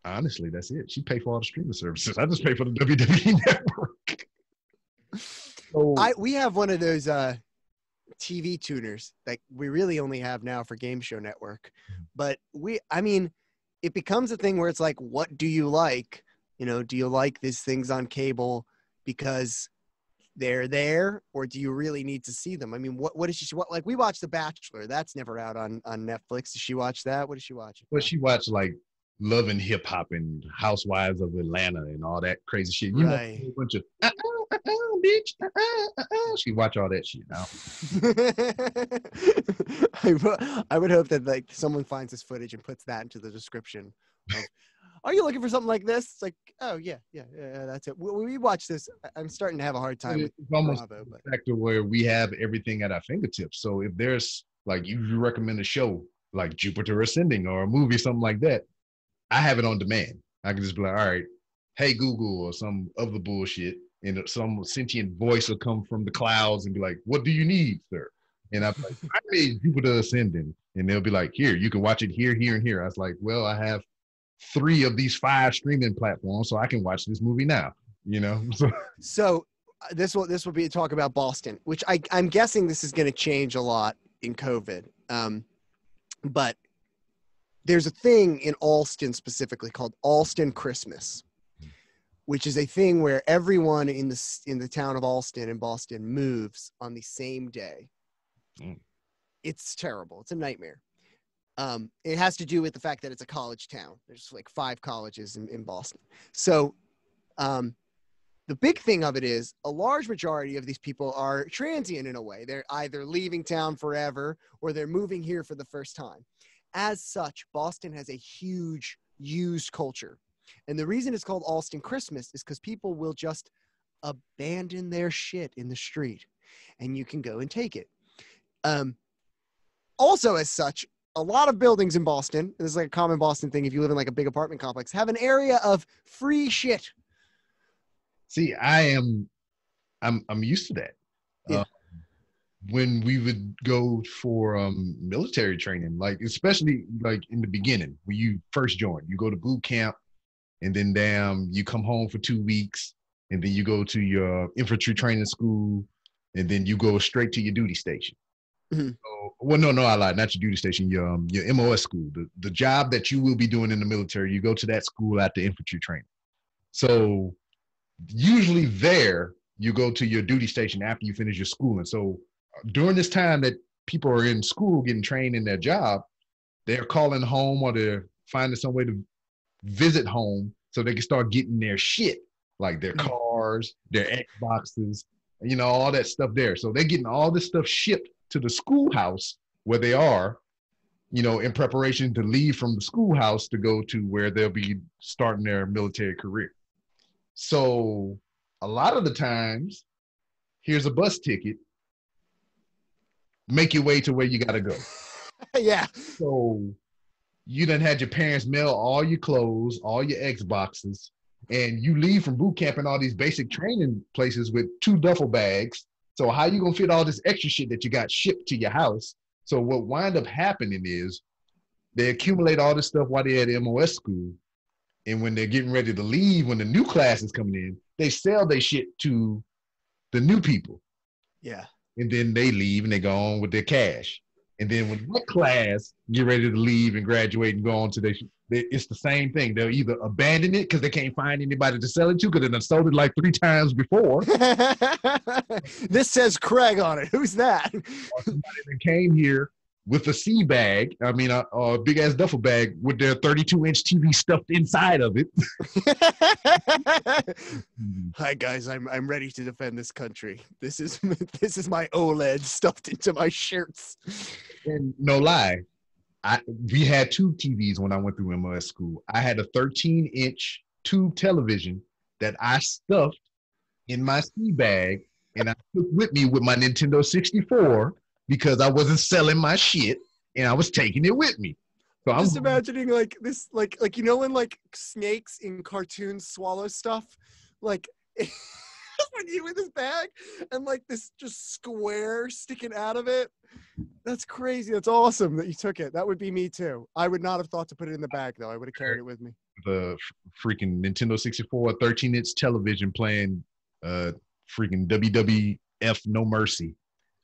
[SPEAKER 1] honestly, that's it. She paid for all the streaming services. I just pay for the WWE Network. So,
[SPEAKER 2] we have one of those TV tuners that we really only have now for Game Show Network. But it becomes a thing where it's like, what do you like? Do you like these things on cable because they're there, or do you really need to see them? I mean, what is she? Like, we watch The Bachelor. That's never out on Netflix. Does she watch that? What does she watch?
[SPEAKER 1] Well, she watched like Love and Hip Hop and Housewives of Atlanta and all that crazy shit.
[SPEAKER 2] Right.
[SPEAKER 1] A bunch of bitch. She watch all that shit now.
[SPEAKER 2] I would hope that like someone finds this footage and puts that into the description. Are you looking for something like this? It's like, oh yeah, that's it. We watch this. I'm starting to have a hard time with
[SPEAKER 1] almost
[SPEAKER 2] Bravo, but
[SPEAKER 1] the factor where we have everything at our fingertips. So if there's like you recommend a show like Jupiter Ascending or a movie, something like that, I have it on demand. I can just be like, all right, hey Google or some other bullshit, and some sentient voice will come from the clouds and be like, what do you need, sir? And I'm like, I made Jupiter Ascending, and they'll be like, here, you can watch it here, here, and here. I was like, well, I have 3 of these 5 streaming platforms, so I can watch this movie now. So
[SPEAKER 2] this will be a talk about Boston, which I'm guessing this is going to change a lot in COVID. But there's a thing in Alston specifically called Alston Christmas, which is a thing where everyone in the town of Alston in Boston moves on the same day. It's terrible. It's a nightmare. It has to do with the fact that it's a college town. There's like 5 colleges in Boston. So the big thing of it is a large majority of these people are transient in a way. They're either leaving town forever or they're moving here for the first time. As such, Boston has a huge used culture. And the reason it's called Allston Christmas is because people will just abandon their shit in the street and you can go and take it. Also, as such, a lot of buildings in Boston, this is like a common Boston thing if you live in like a big apartment complex, have an area of free shit.
[SPEAKER 1] See, I'm used to that.
[SPEAKER 2] Yeah.
[SPEAKER 1] When we would go for military training, like especially like in the beginning when you first join, you go to boot camp, and then you come home for 2 weeks, and then you go to your infantry training school, and then you go straight to your duty station.
[SPEAKER 2] Mm-hmm.
[SPEAKER 1] So, well, no, I lied. Not your duty station. Your MOS school, the job that you will be doing in the military. You go to that school after infantry training. So usually there, you go to your duty station after you finish your schooling. So during this time that people are in school getting trained in their job, they're calling home or they're finding some way to visit home so they can start getting their shit, like their cars, their Xboxes, all that stuff there. So they're getting all this stuff shipped to the schoolhouse where they are, in preparation to leave from the schoolhouse to go to where they'll be starting their military career. So a lot of the times, here's a bus ticket, make your way to where you got to go.
[SPEAKER 2] Yeah.
[SPEAKER 1] So you done had your parents mail all your clothes, all your Xboxes, and you leave from boot camp and all these basic training places with 2 duffel bags. So how you going to fit all this extra shit that you got shipped to your house? So what wind up happening is they accumulate all this stuff while they're at MOS school. And when they're getting ready to leave, when the new class is coming in, they sell their shit to the new people.
[SPEAKER 2] Yeah.
[SPEAKER 1] And then they leave and they go on with their cash. And then when that class get ready to leave and graduate and go on to it's the same thing. They'll either abandon it because they can't find anybody to sell it to because they've sold it like 3 times before.
[SPEAKER 2] This says Craig on it. Who's that?
[SPEAKER 1] Or somebody that came here with a sea bag, a big ass duffel bag with their 32-inch TV stuffed inside of it.
[SPEAKER 2] Hi guys, I'm ready to defend this country. This is my OLED stuffed into my shirts.
[SPEAKER 1] And no lie, we had tube TVs when I went through MOS school. I had a 13-inch tube television that I stuffed in my ski bag, and I took with me with my Nintendo 64 because I wasn't selling my shit, and I was taking it with me. So I'm
[SPEAKER 2] just imagining like this, like when like snakes in cartoons swallow stuff, like when you in this bag and like this just square sticking out of it. That's crazy. That's awesome that you took it. That would be me too. I would not have thought to put it in the bag though. I would have carried it with me.
[SPEAKER 1] The freaking Nintendo 64, 13-inch television playing freaking WWF No Mercy.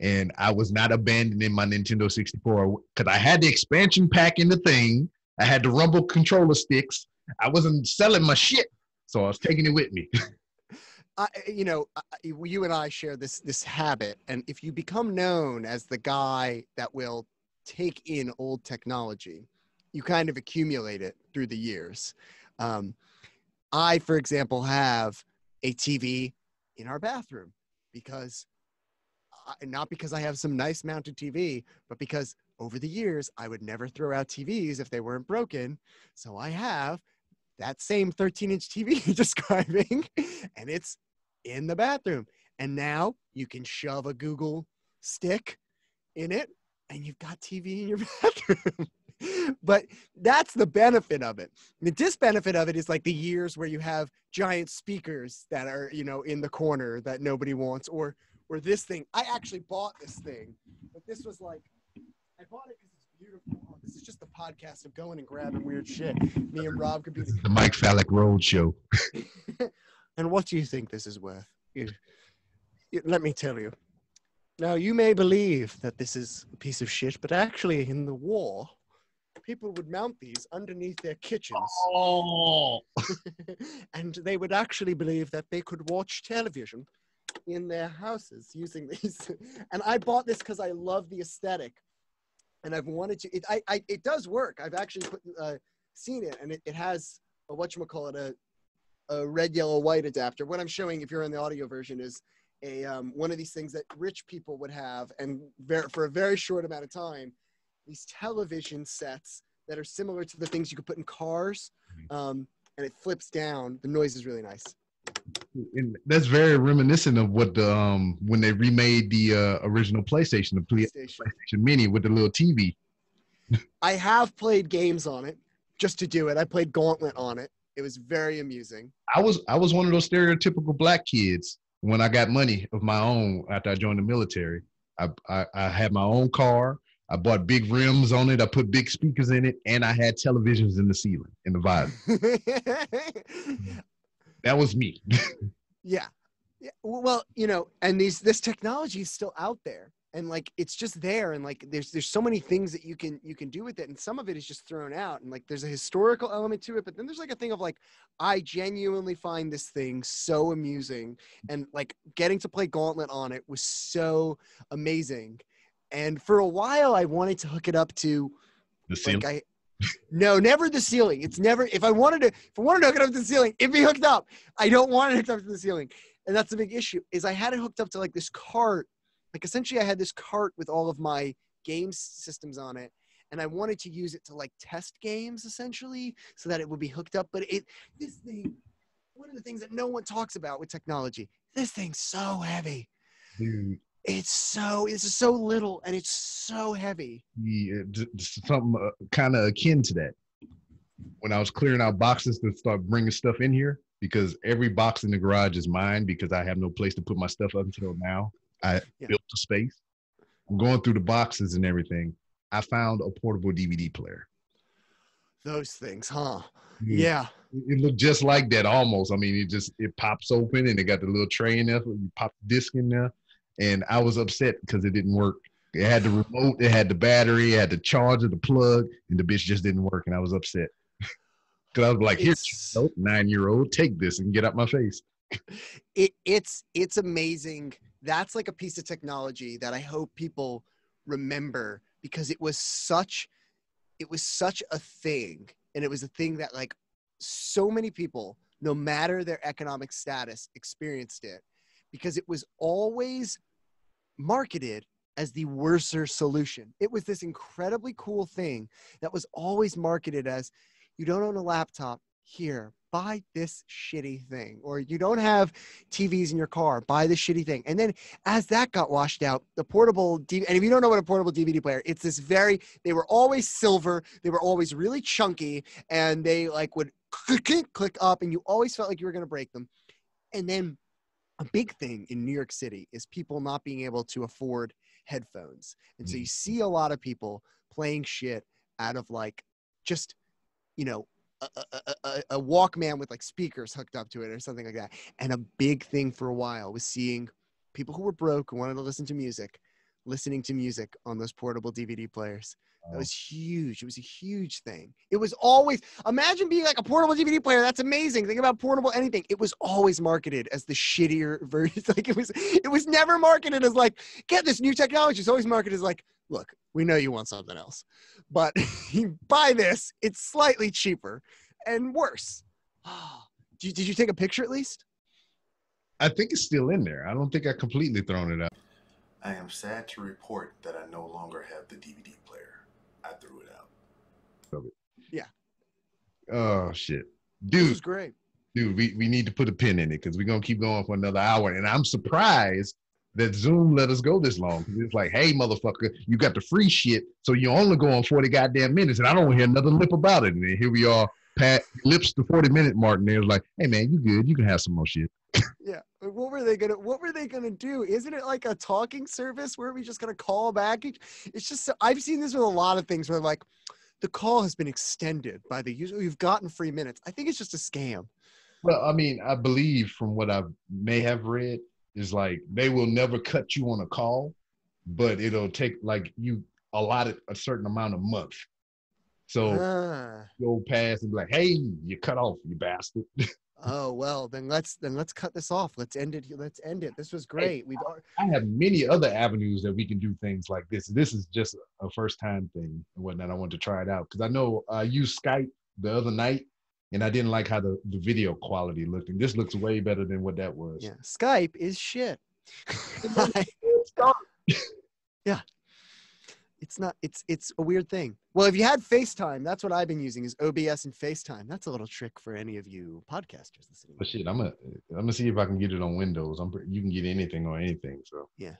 [SPEAKER 1] And I was not abandoning my Nintendo 64 because I had the expansion pack in the thing. I had the Rumble controller sticks. I wasn't selling my shit, so I was taking it with me.
[SPEAKER 2] You and I share this habit, and if you become known as the guy that will take in old technology, you kind of accumulate it through the years. I, for example, have a TV in our bathroom because not because I have some nice mounted TV, but because over the years, I would never throw out TVs if they weren't broken. So I have that same 13-inch TV you're describing, and it's in the bathroom. And now you can shove a Google stick in it, and you've got TV in your bathroom. But that's the benefit of it. The disbenefit of it is like the years where you have giant speakers that are, in the corner that nobody wants, or this thing. I actually bought this thing, but this was like, I bought it because it's beautiful. Oh, this is just the podcast of going and grabbing weird shit. Me and Rob could be
[SPEAKER 1] the Mike Fallek Road Show.
[SPEAKER 2] And what do you think this is worth? Let me tell you. Now, you may believe that this is a piece of shit, but actually in the war, people would mount these underneath their kitchens.
[SPEAKER 1] Oh.
[SPEAKER 2] And they would actually believe that they could watch television in their houses using these. And I bought this because I love the aesthetic and I've wanted to. It does work. I've actually seen it, and it has a whatchamacallit, a red, yellow, white adapter. What I'm showing, if you're in the audio version, is a one of these things that rich people would have, and for a very short amount of time, these television sets that are similar to the things you could put in cars, and it flips down. The noise is really nice.
[SPEAKER 1] And that's very reminiscent of what the when they remade the original PlayStation, the PlayStation Mini with the little TV.
[SPEAKER 2] I have played games on it just to do it. I played Gauntlet on it. It was very amusing.
[SPEAKER 1] I was one of those stereotypical black kids when I got money of my own after I joined the military. I had my own car. I bought big rims on it. I put big speakers in it, and I had televisions in the ceiling, in the visor. That was me.
[SPEAKER 2] Yeah. Well, and this technology is still out there, and like it's just there, and like there's so many things that you can do with it, and some of it is just thrown out, and like there's a historical element to it, but then there's like a thing of like, I genuinely find this thing so amusing, and like getting to play Gauntlet on it was so amazing. And for a while I wanted to hook it up to
[SPEAKER 1] the ceiling.
[SPEAKER 2] No, never the ceiling. It's never, if I wanted to hook it up to the ceiling, it'd be hooked up. I don't want it hooked up to the ceiling. And that's the big issue, is I had it hooked up to like this cart. Like essentially I had this cart with all of my game systems on it. And I wanted to use it to like test games essentially so that it would be hooked up. But this thing, one of the things that no one talks about with technology, this thing's so heavy.
[SPEAKER 1] Dude.
[SPEAKER 2] It's so little and it's so heavy.
[SPEAKER 1] Yeah, something kind of akin to that. When I was clearing out boxes to start bringing stuff in here, because every box in the garage is mine because I have no place to put my stuff up until now. I built a space. I'm going through the boxes and everything. I found a portable DVD player.
[SPEAKER 2] Those things, huh?
[SPEAKER 1] Yeah. It looked just like that almost. I mean, it pops open and it got the little tray in there. You pop the disc in there. And I was upset because it didn't work. It had the remote, it had the battery, it had the charger, the plug, and the bitch just didn't work. And I was upset. Because I was like, here, 9-year-old, take this and get out my face.
[SPEAKER 2] It's amazing. That's like a piece of technology that I hope people remember, because it was such a thing. And it was a thing that like so many people, no matter their economic status, experienced it. Because it was always marketed as the worser solution. It was this incredibly cool thing that was always marketed as, you don't own a laptop, here, buy this shitty thing. Or you don't have TVs in your car, buy this shitty thing. And then as that got washed out, the portable DVD, and if you don't know what a portable DVD player, it's this they were always silver, they were always really chunky, and they like would click up, and you always felt like you were going to break them. And then a big thing in New York City is people not being able to afford headphones. And so you see a lot of people playing shit out of like just, a Walkman with like speakers hooked up to it or something like that. And a big thing for a while was seeing people who were broke and wanted to listen to music, listening to music on those portable DVD players. That was huge. It was a huge thing. It was always, imagine being like a portable DVD player. That's amazing. Think about portable anything. It was always marketed as the shittier version. Like it was never marketed as like, get this new technology. It's always marketed as like, look, we know you want something else, but you buy this, it's slightly cheaper and worse. Did you take a picture at least?
[SPEAKER 1] I think it's still in there. I don't think I completely thrown it out.
[SPEAKER 3] I am sad to report that I no longer have the DVD player. I threw it out.
[SPEAKER 2] Yeah.
[SPEAKER 1] Oh, shit. Dude.
[SPEAKER 2] This is great.
[SPEAKER 1] Dude, we need to put a pin in it because we're going to keep going for another hour. And I'm surprised that Zoom let us go this long. It's like, hey, motherfucker, you got the free shit, so you only go on 40 goddamn minutes, and I don't hear another lip about it. And then here we are, pat lips the 40-minute mark, and they're like, hey, man, you good. You can have some more shit.
[SPEAKER 2] Yeah. What were they gonna do? Isn't it like a talking service where we just gonna call back? It's just, I've seen this with a lot of things where like the call has been extended by the user. You've gotten free minutes. I think it's just a scam.
[SPEAKER 1] Well, I mean, I believe from what I may have read is like they will never cut you on a call, but it'll take like you allotted a certain amount a month. So go past and be like, hey, you cut off, you bastard.
[SPEAKER 2] Oh well, then let's cut this off. Let's end it. This was great.
[SPEAKER 1] I have many other avenues that we can do things like this. This is just a first time thing and whatnot. I want to try it out because I know I used Skype the other night and I didn't like how the video quality looked. And this looks way better than what that was.
[SPEAKER 2] Yeah, Skype is shit. Yeah. It's a weird thing. Well, if you had FaceTime, that's what I've been using is OBS and FaceTime. That's a little trick for any of you podcasters listening.
[SPEAKER 1] But shit, I'm gonna see if I can get it on Windows. You can get anything on anything. So
[SPEAKER 2] yeah.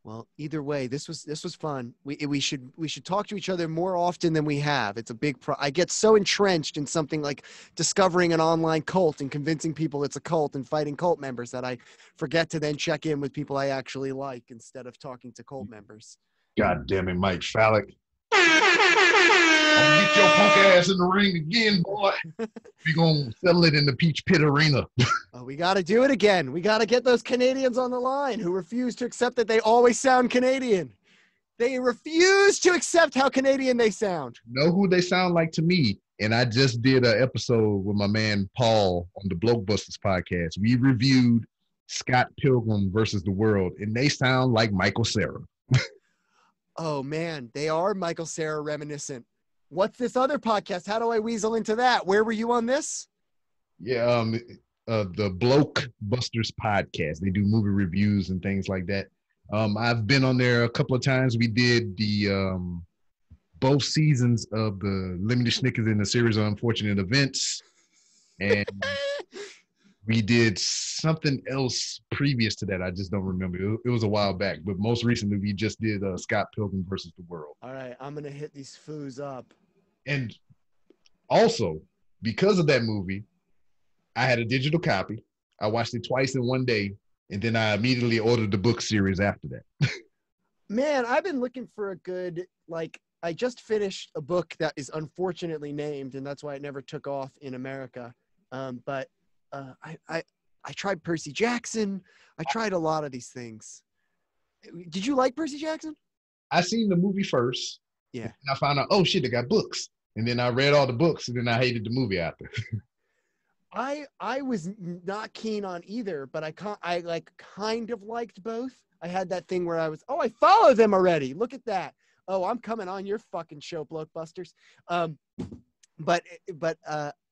[SPEAKER 2] Well, either way, this was fun. We should talk to each other more often than we have. It's a big I get so entrenched in something like discovering an online cult and convincing people it's a cult and fighting cult members that I forget to then check in with people I actually like instead of talking to cult members.
[SPEAKER 1] God damn it, Mike Fallek. I'm gonna get your punk ass in the ring again, boy. We're gonna settle it in the Peach Pit Arena.
[SPEAKER 2] Oh, we got to do it again. We got to get those Canadians on the line who refuse to accept that they always sound Canadian. They refuse to accept how Canadian they sound.
[SPEAKER 1] Know who they sound like to me? And I just did an episode with my man Paul on the Blokebusters podcast. We reviewed Scott Pilgrim versus the World, and they sound like Michael Cera.
[SPEAKER 2] Oh, man, they are Michael Cera reminiscent. What's this other podcast? How do I weasel into that? Where were you on this?
[SPEAKER 1] Yeah, the Blokebusters podcast. They do movie reviews and things like that. I've been on there a couple of times. We did the both seasons of the Lemony Snicket in a series of unfortunate events, and we did something else previous to that. I just don't remember. It was a while back, but most recently we just did Scott Pilgrim versus the World.
[SPEAKER 2] All right, I'm gonna hit these foos up.
[SPEAKER 1] And also, because of that movie, I had a digital copy. I watched it twice in one day, and then I immediately ordered the book series after that.
[SPEAKER 2] Man, I've been looking for a good, I just finished a book that is unfortunately named, and that's why it never took off in America. But I tried Percy Jackson. I tried a lot of these things. Did you like Percy Jackson?
[SPEAKER 1] I seen the movie first.
[SPEAKER 2] Yeah.
[SPEAKER 1] And I found out, oh shit, they got books. And then I read all the books, and then I hated the movie after.
[SPEAKER 2] I was not keen on either, but I kind of liked both. I had that thing where I follow them already. Look at that. Oh, I'm coming on your fucking show, Blokebusters. But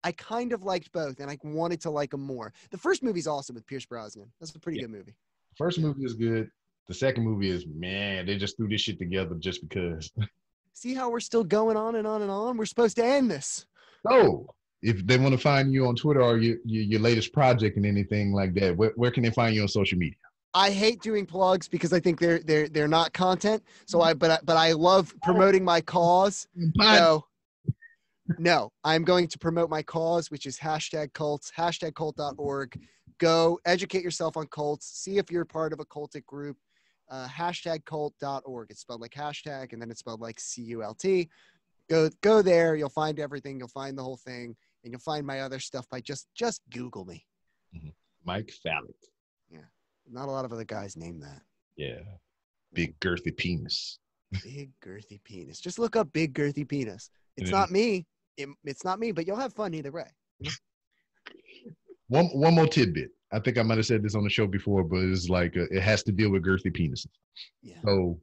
[SPEAKER 2] I kind of liked both, and I wanted to like them more. The first movie's awesome with Pierce Brosnan. That's a pretty good movie.
[SPEAKER 1] First movie is good. The second movie is, man, they just threw this shit together just because.
[SPEAKER 2] See how we're still going on and on and on? We're supposed to end this.
[SPEAKER 1] So, if they want to find you on Twitter or your latest project and anything like that, where can they find you on social media?
[SPEAKER 2] I hate doing plugs because I think they're not content. So but I love promoting my cause. No, I'm going to promote my cause, which is #cults, #cult.org. Go educate yourself on cults. See if you're part of a cultic group. #cult.org. It's spelled like hashtag, and then it's spelled like CULT. Go there. You'll find everything. You'll find the whole thing, and you'll find my other stuff by just Google me.
[SPEAKER 1] Mm-hmm. Mike Fallek.
[SPEAKER 2] Yeah, not a lot of other guys name that.
[SPEAKER 1] Yeah, big girthy penis.
[SPEAKER 2] Big girthy penis. Just look up big girthy penis. It's not me. It's not me, but you'll have fun either way.
[SPEAKER 1] One more tidbit. I think I might have said this on the show before, but it's like it has to deal with girthy penises.
[SPEAKER 2] Yeah.
[SPEAKER 1] So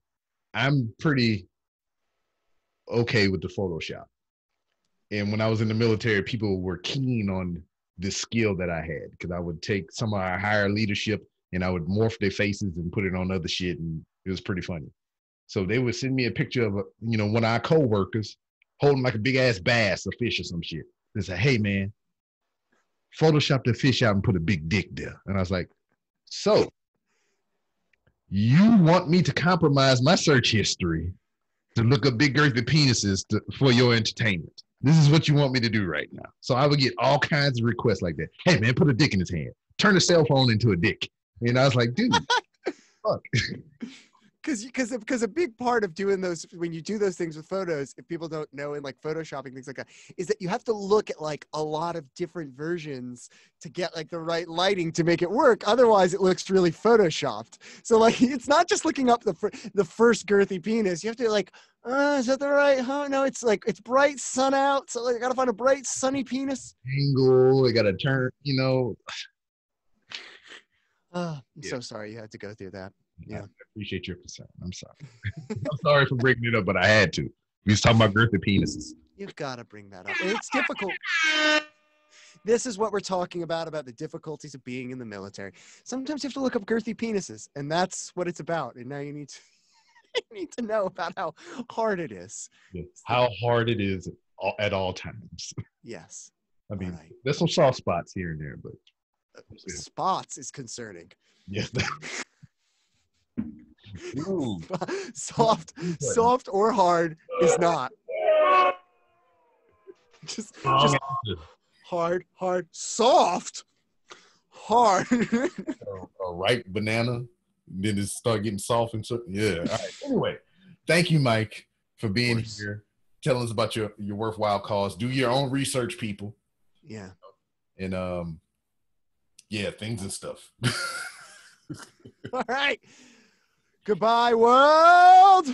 [SPEAKER 1] I'm pretty okay with the Photoshop. And when I was in the military, people were keen on this skill that I had because I would take some of our higher leadership and I would morph their faces and put it on other shit, and it was pretty funny. So they would send me a picture of one of our coworkers holding like a big ass bass, a fish or some shit. They say, "Hey man, Photoshop the fish out and put a big dick there." And I was like, "So you want me to compromise my search history to look up big girthy penises for your entertainment? This is what you want me to do right now?" So I would get all kinds of requests like that. "Hey man, put a dick in his hand. Turn the cell phone into a dick." And I was like, dude, fuck.
[SPEAKER 2] because a big part of doing those, when you do those things with photos, if people don't know, in like photoshopping, things like that, is that you have to look at like a lot of different versions to get like the right lighting to make it work. Otherwise it looks really photoshopped. So like, it's not just looking up the first girthy penis. You have to like, is that the right? Huh? No, it's like, it's bright sun out. So like, I gotta find a bright sunny penis.
[SPEAKER 1] Angle, it got to turn, you know.
[SPEAKER 2] I'm so sorry you had to go through that. Yeah.
[SPEAKER 1] I appreciate your concern. I'm sorry. I'm sorry for bringing it up, but I had to. We was talking about girthy penises.
[SPEAKER 2] You've got to bring that up. And it's difficult. This is what we're talking about the difficulties of being in the military. Sometimes you have to look up girthy penises, and that's what it's about. And now you need to, you need to know about how hard it is.
[SPEAKER 1] Yeah. How hard it is at all times.
[SPEAKER 2] Yes.
[SPEAKER 1] I mean, there's some soft spots here and there, but
[SPEAKER 2] spots is concerning.
[SPEAKER 1] Yes.
[SPEAKER 2] soft or hard is not. Just hard, soft, hard.
[SPEAKER 1] A ripe banana, then it start getting soft and so. Yeah. All right. Anyway, thank you, Mike, for being here, telling us about your worthwhile cause. Do your own research, people.
[SPEAKER 2] Yeah.
[SPEAKER 1] And yeah, things and stuff.
[SPEAKER 2] All right. Goodbye, world.